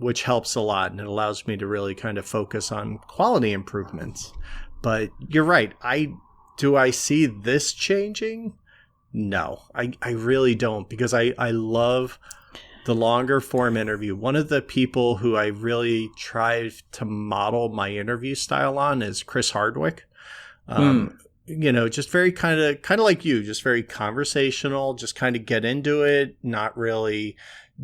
which helps a lot, and it allows me to really kind of focus on quality improvements. But you're right. Do I see this changing? No, I really don't, because I love the longer form interview. One of the people who I really tried to model my interview style on is Chris Hardwick. just very kind of like you, just very conversational, just kind of get into it, not really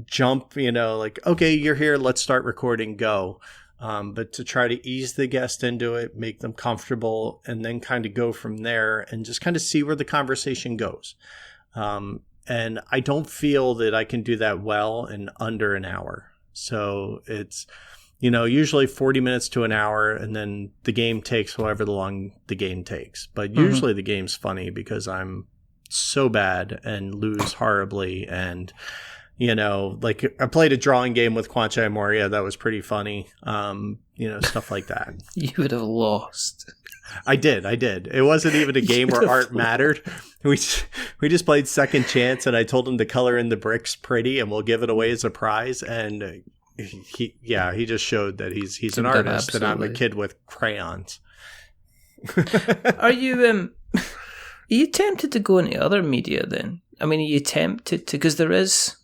jump, like, okay, you're here, let's start recording, go. But to try to ease the guest into it, make them comfortable, and then kind of go from there and just kind of see where the conversation goes. And I don't feel that I can do that well in under an hour. So it's, usually 40 minutes to an hour, and then the game takes however long the game takes. But usually the game's funny because I'm so bad and lose horribly. And, like I played a drawing game with Quanchai Moria. That was pretty funny. Stuff like that. You would have lost. I did. It wasn't even a game where art mattered. We just played second chance, and I told him to color in the bricks pretty, and we'll give it away as a prize. And he just showed that he's an artist, and I'm a kid with crayons. Are you tempted to go into other media then? I mean, are you tempted to, because there is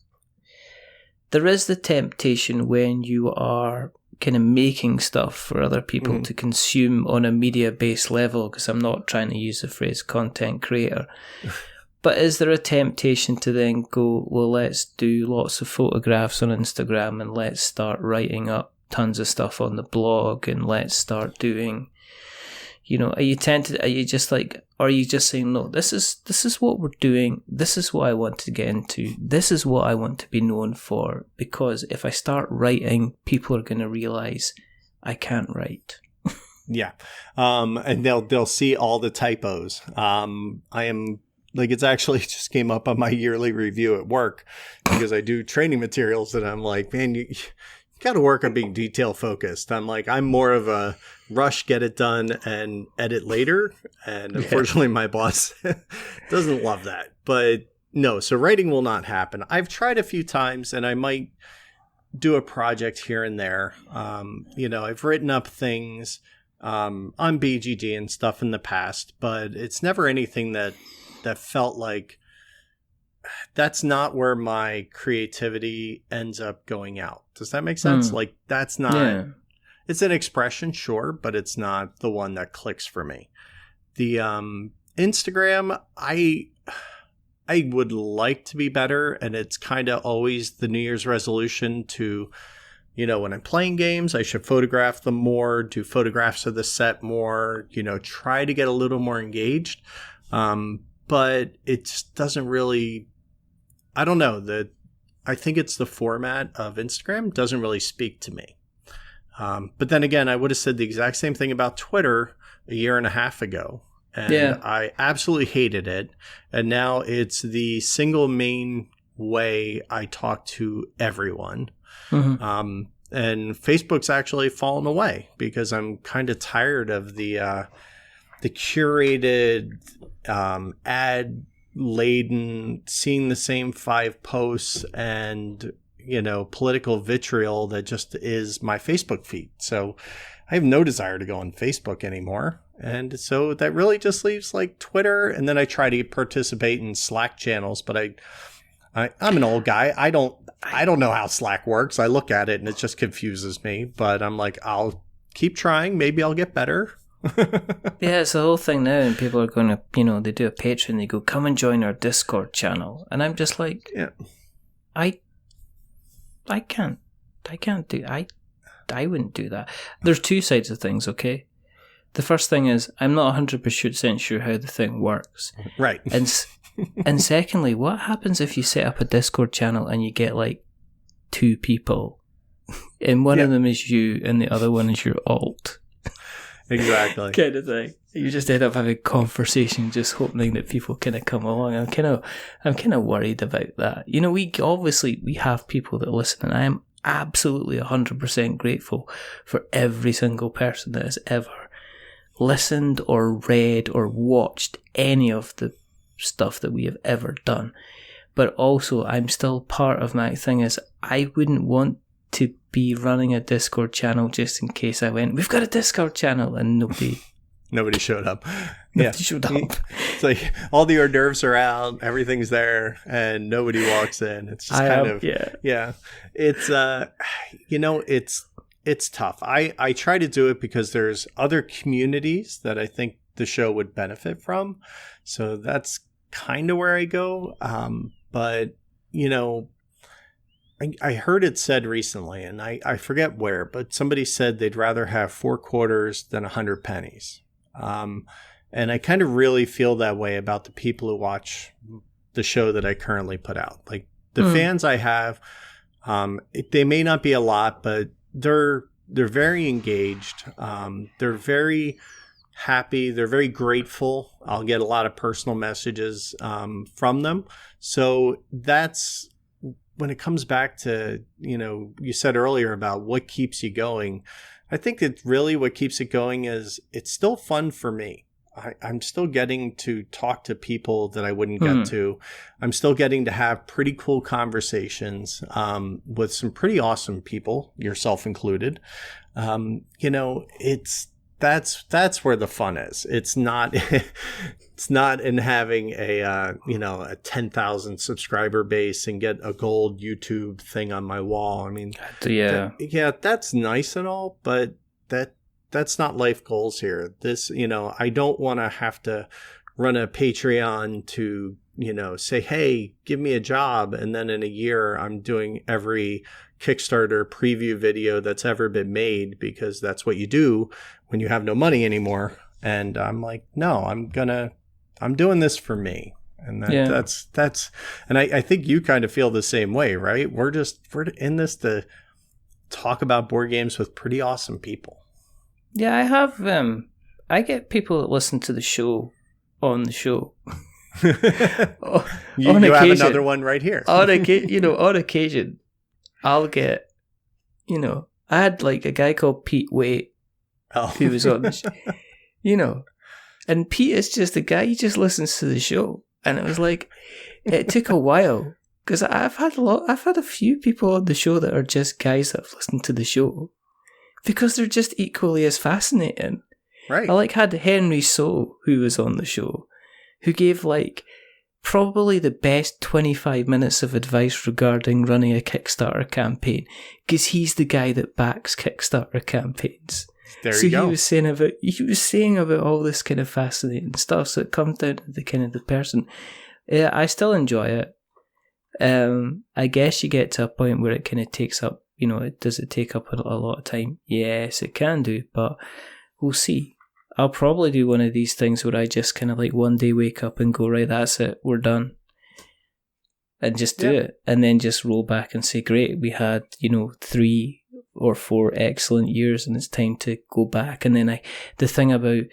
the temptation when you are kind of making stuff for other people to consume on a media-based level, because I'm not trying to use the phrase content creator. But is there a temptation to then go, well, let's do lots of photographs on Instagram, and let's start writing up tons of stuff on the blog, and let's start doing, are you tempted, are you just saying, no, this is what we're doing, this is what I want to get into, this is what I want to be known for, because if I start writing, people are going to realize I can't write. Yeah. And they'll see all the typos. It's actually just came up on my yearly review at work, because I do training materials, and I'm like, man, you got to work on being detail focused. I'm more of a rush, get it done, and edit later. And unfortunately, my boss doesn't love that. But no, so writing will not happen. I've tried a few times, and I might do a project here and there. I've written up things on BGG and stuff in the past, but it's never anything that felt like that's not where my creativity ends up going out. Does that make sense? Like, that's not, it's an expression, sure, but it's not the one that clicks for me. The Instagram, I would like to be better, and it's kind of always the New Year's resolution to, when I'm playing games, I should photograph them more, do photographs of the set more, try to get a little more engaged. But it just doesn't really, I don't know, I think it's the format of Instagram doesn't really speak to me. But then again, I would have said the exact same thing about Twitter a year and a half ago. And I absolutely hated it. And now it's the single main way I talk to everyone. And Facebook's actually fallen away, because I'm kind of tired of the curated, ad-laden, seeing the same 5 posts and, political vitriol that just is my Facebook feed. So I have no desire to go on Facebook anymore. And so that really just leaves like Twitter. And then I try to participate in Slack channels, but I'm an old guy. I don't know how Slack works. I look at it and it just confuses me, but I'm like, I'll keep trying. Maybe I'll get better. Yeah, it's the whole thing now, and people are going to, they do a Patreon, they go, come and join our Discord channel, and I'm just like, I can't do, I wouldn't do that. There's two sides of things, okay? The first thing is, I'm not 100% sure how the thing works. Right. And secondly, what happens if you set up a Discord channel and you get like 2 people, and one of them is you, and the other one is your alt? Exactly. Kind of thing. You just end up having conversation, just hoping that people kind of come along. I'm kind of worried about that. We have people that listen, and I am absolutely 100% grateful for every single person that has ever listened or read or watched any of the stuff that we have ever done. But also, I'm still part of my thing is I wouldn't want to be running a Discord channel just in case I went, we've got a Discord channel, and nobody showed up. Nobody showed up. It's like all the hors d'oeuvres are out, everything's there, and nobody walks in. It's just It's it's tough. I try to do it because there's other communities that I think the show would benefit from. So that's kind of where I go. But, you know, I heard it said recently, and I forget where, but somebody said they'd rather have 4 quarters than 100 pennies. And I kind of really feel that way about the people who watch the show that I currently put out. Like the fans I have, they may not be a lot, but they're very engaged. They're very happy. They're very grateful. I'll get a lot of personal messages from them. So that's when it comes back to, you know, you said earlier about what keeps you going. I think that really what keeps it going is it's still fun for me. I'm still getting to talk to people that I wouldn't get to. I'm still getting to have pretty cool conversations with some pretty awesome people, yourself included. You know, that's where the fun is. It's not it's not in having a 10,000 subscriber base and get a gold YouTube thing on my wall. I mean, that's nice and all, but that's not life goals here. This, you know, I don't want to have to run a Patreon to, you know, say, hey, give me a job. And then in a year, I'm doing every Kickstarter preview video that's ever been made, because that's what you do when you have no money anymore. And I'm like, no, I'm doing this for me. And that's, and I think you kind of feel the same way, right? We're in this to talk about board games with pretty awesome people. Yeah, I have, I get people that listen to the show on the show. You have another one right here. On occasion, I'll get, you know, I had like a guy called Pete Waite who was on the show, you know, and Pete is just a guy, he just listens to the show. And it was like, it took a while, because I've had a few people on the show that are just guys that have listened to the show, because they're just equally as fascinating. Right. I had Henry So, who was on the show, who gave probably the best 25 minutes of advice regarding running a Kickstarter campaign, because he's the guy that backs Kickstarter campaigns. There you go. He was saying about all this kind of fascinating stuff. So it comes down to the kind of the person. Yeah, I still enjoy it. I guess you get to a point where it kind of takes up, you know, does it take up a lot of time? Yes, it can do, but we'll see. I'll probably do one of these things where I just kind of one day wake up and go, right, that's it, we're done. And just do it. And then just roll back and say, great, we had, 3 or 4 excellent years and it's time to go back. And then the thing about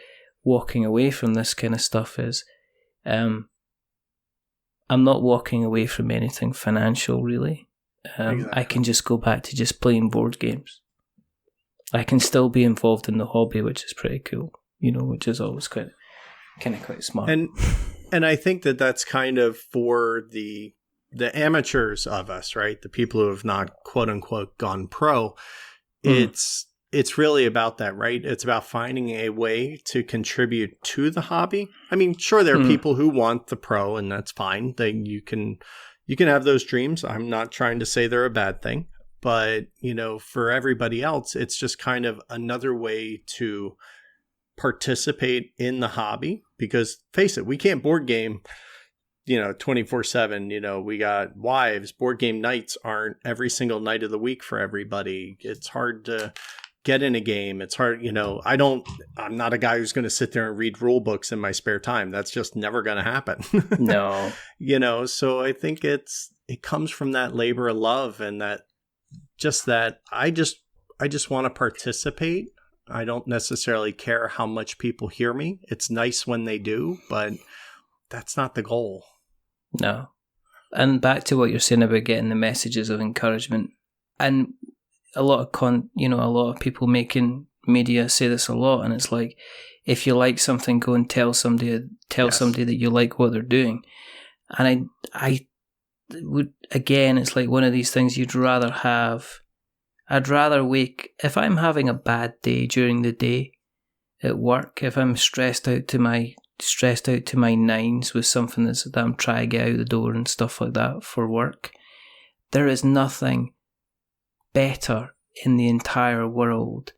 walking away from this kind of stuff is I'm not walking away from anything financial, really. Exactly. I can just go back to just playing board games. I can still be involved in the hobby, which is pretty cool, which is always quite smart. And I think that's kind of for the amateurs of us, right? The people who have not quote unquote gone pro. It's really about that, right? It's about finding a way to contribute to the hobby. I mean, sure, there are people who want the pro, and that's fine. You can have those dreams. I'm not trying to say they're a bad thing, but for everybody else, it's just kind of another way to participate in the hobby. Because face it, we can't board game 24/7. We got wives. Board game nights aren't every single night of the week for everybody. It's hard to get in a game. It's hard, I'm not a guy who's going to sit there and read rule books in my spare time. That's just never going to happen. No. So I think it comes from that labor of love, and that I just want to participate. I don't necessarily care how much people hear me. It's nice when they do, but that's not the goal. No. And back to what you're saying about getting the messages of encouragement, and a lot of people making media say this a lot, and it's like, if you like something, go and tell somebody that you like what they're doing. And I would, again, it's like one of these things I'd rather wake, if I'm having a bad day during the day at work, if I'm stressed out to my nines with something that I'm trying to get out the door and stuff like that for work, there is nothing better in the entire world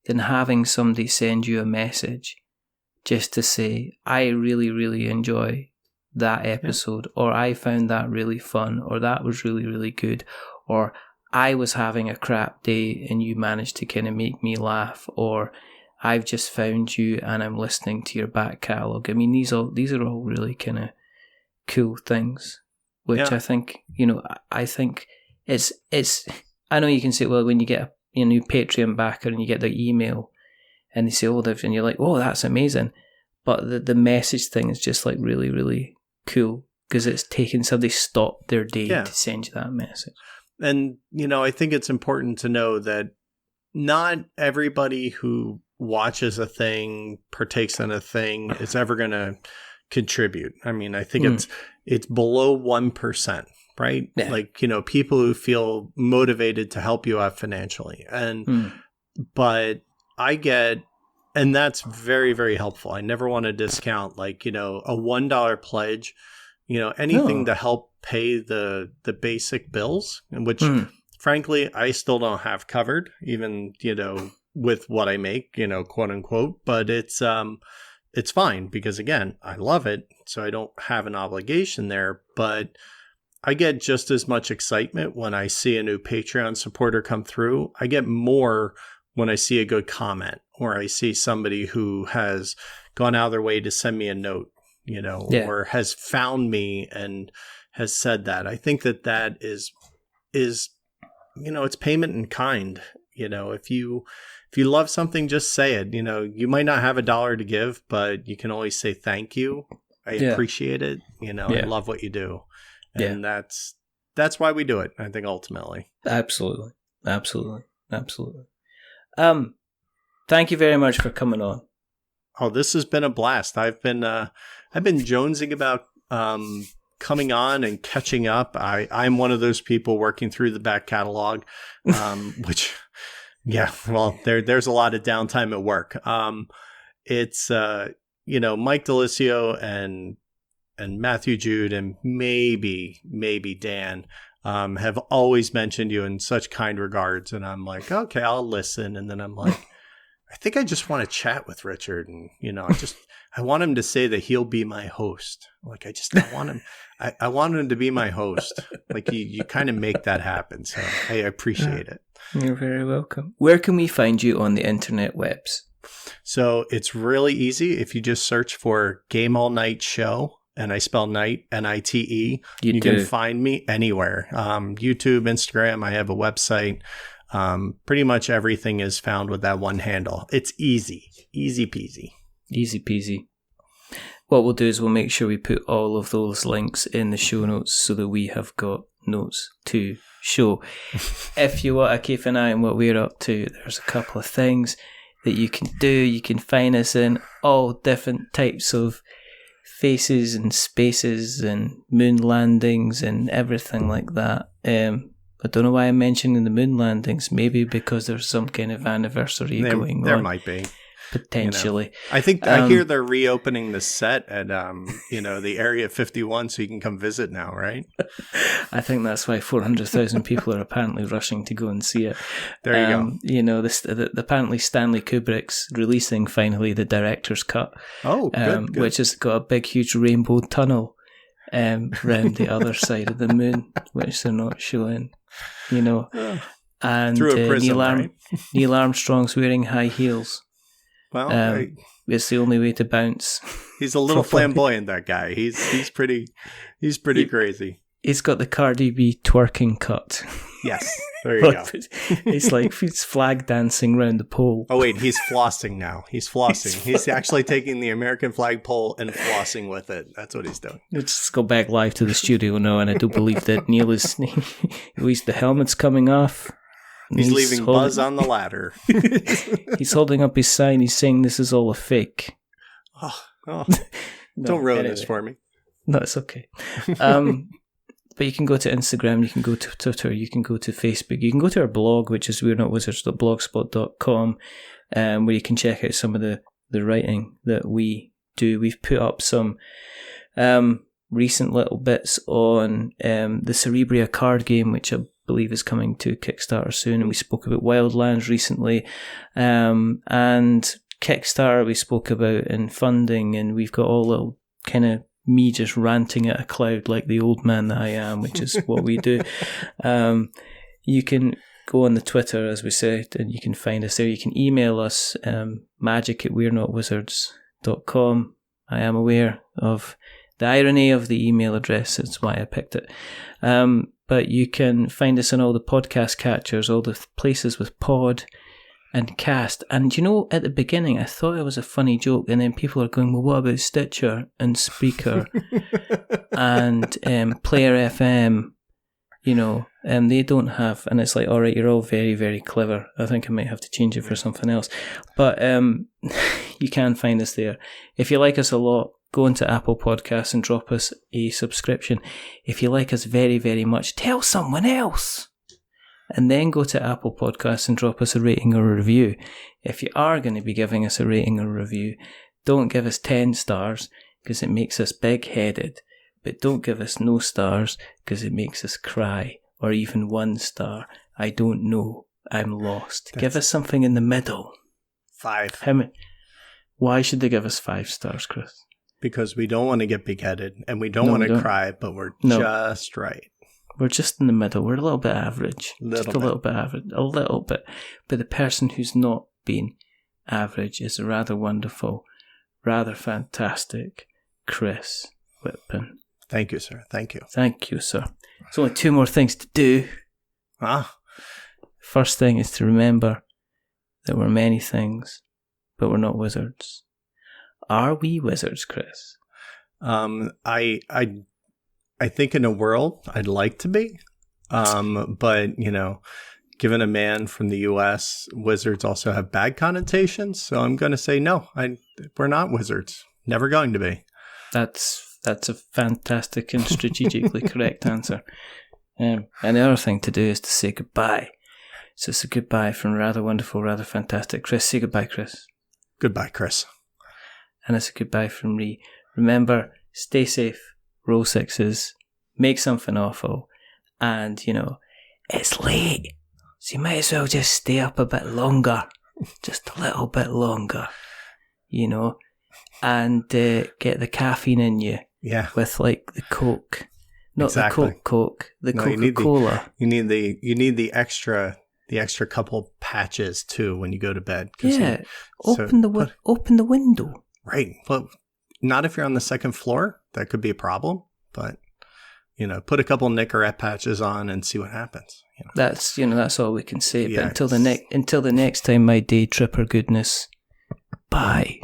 than having somebody send you a message just to say, I really, really enjoy that episode, or I found that really fun, or that was really, really good, or I was having a crap day and you managed to kind of make me laugh, or I've just found you and I'm listening to your back catalogue. I mean, these are all really kind of cool things, which I think, I think it's, I know you can say, well, when you get a new Patreon backer and you get their email and they say, oh, and you're like, oh, that's amazing. But the message thing is just like really, really cool because it's taken somebody stopped their day to send you that message. And, I think it's important to know that not everybody who watches a thing, partakes in a thing, is ever going to contribute. I mean, I think it's below 1%, right? Yeah. Like, people who feel motivated to help you out financially. But I get, and that's very, very helpful. I never want to discount like, a $1 pledge, anything to help pay the basic bills, which frankly, I still don't have covered, even, with what I make, quote unquote, but it's fine because again, I love it. So I don't have an obligation there, but I get just as much excitement when I see a new Patreon supporter come through. I get more when I see a good comment or I see somebody who has gone out of their way to send me a note, or has found me and has said that. I think that is, it's payment in kind. If you love something, just say it. You might not have $1 to give, but you can always say thank you. I appreciate it. I love what you do. And that's why we do it, I think, ultimately. Absolutely. Thank you very much for coming on. Oh, this has been a blast. I've been jonesing about coming on and catching up. I'm one of those people working through the back catalog, which, there's a lot of downtime at work. It's Mike DeLisio and Matthew Jude and maybe Dan have always mentioned you in such kind regards, and I'm like, okay, I'll listen, and then I'm like, I think I just want to chat with Richard, and I want him to say that he'll be my host. Like I want him. I want him to be my host. Like you kind of make that happen. So I appreciate it. You're very welcome. Where can we find you on the internet webs? So it's really easy. If you just search for Game All Nite Show, and I spell night, N-I-T-E, you can find me anywhere. YouTube, Instagram, I have a website. Pretty much everything is found with that one handle. It's easy peasy. Easy peasy. What we'll do is we'll make sure we put all of those links in the show notes so that we have got notes to show. If you want to keep an eye on what we're up to, there's a couple of things that you can do. You can find us in all different types of faces and spaces and moon landings and everything like that. I don't know why I'm mentioning the moon landings. Maybe because there's some kind of anniversary going on. There might be. Potentially. I think I hear they're reopening the set at the Area 51 so you can come visit now, right? I think that's why 400,000 people are apparently rushing to go and see it. There you go. Apparently Stanley Kubrick's releasing finally the director's cut. Oh, good. Which has got a big huge rainbow tunnel around the other side of the moon, which they're not showing. And through a prism, right? Neil Armstrong's wearing high heels. Well, it's the only way to bounce. He's a little flamboyant, that guy. He's pretty crazy. He's got the Cardi B twerking cut. Yes, there you go. It's like he's flag dancing around the pole. Oh wait, he's flossing now. He's flossing. He's actually taking the American flag pole and flossing with it. That's what he's doing. Let's just go back live to the studio now, and I do believe that Neil is. At least the helmet's coming off. He's leaving Buzz on the ladder. He's holding up his sign. He's saying this is all a fake. Oh. Don't ruin this for me. No, it's okay. But you can go to Instagram, you can go to Twitter, you can go to Facebook, you can go to our blog, which is we'renotwizards.blogspot.com, where you can check out some of the writing that we do. We've put up some recent little bits on the Cerebria card game, which I believe is coming to Kickstarter soon, and we spoke about Wildlands recently, and Kickstarter we spoke about and funding, and we've got all little kind of me just ranting at a cloud like the old man that I am, which is what we do. You can go on the Twitter, as we said, and you can find us there. You can email us, magic@we'renotwizards.com. I am aware of the irony of the email address. That's why I picked it. But you can find us on all the podcast catchers, all the places with pod and cast. And you know, at the beginning, I thought it was a funny joke, and then people are going, well, what about Stitcher and Spreaker and Player FM? You know, they don't have, and it's like, all right, you're all very, very clever. I think I might have to change it for something else. But you can find us there. If you like us a lot, go into Apple Podcasts and drop us a subscription. If you like us very, very much, tell someone else. And then go to Apple Podcasts and drop us a rating or a review. If you are going to be giving us a rating or a review, don't give us 10 stars because it makes us big-headed. But don't give us no stars because it makes us cry. Or even 1 star. I don't know. I'm lost. Give us something in the middle. 5. Why should they give us 5 stars, Chris? Because we don't want to get big-headed and we don't want to cry, but we're just right. We're just in the middle. We're a little bit average. A little bit average. A little bit. But the person who's not been average is rather wonderful, rather fantastic, Chris Whitpan. Thank you, sir. Thank you. Thank you, sir. There's only 2 more things to do. First thing is to remember that we're many things, but we're not wizards. Are we wizards, Chris? I think in a world I'd like to be, but you know, given a man from the U.S., wizards also have bad connotations. So I'm going to say no. We're not wizards. Never going to be. That's a fantastic and strategically correct answer. And the other thing to do is to say goodbye. So it's a goodbye from rather wonderful, rather fantastic Chris. Say goodbye, Chris. Goodbye, Chris. And it's a goodbye from Ree. Remember, stay safe, roll 6s, make something awful, and, you know, it's late, so you might as well just stay up a bit longer, just a little bit longer, you know, and get the caffeine in you. Yeah. With, like, the Coke. Not exactly. the Coke, the Coca-Cola. You need the extra couple patches, too, when you go to bed. Yeah. Open the window. Right. Well, not if you're on the second floor. That could be a problem. But, you know, put a couple Nicorette patches on and see what happens. You know? That's all we can say. Yeah, but until the next time, my day tripper goodness. Bye.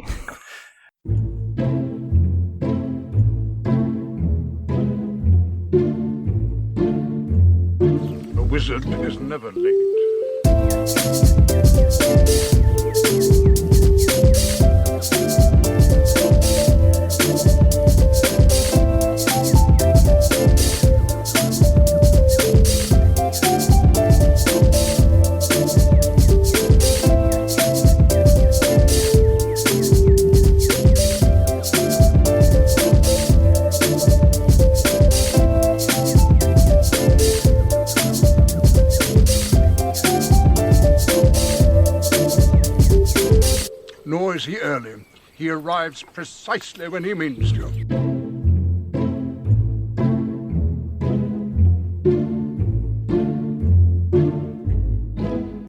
A wizard is never late. Nor is he early. He arrives precisely when he means to.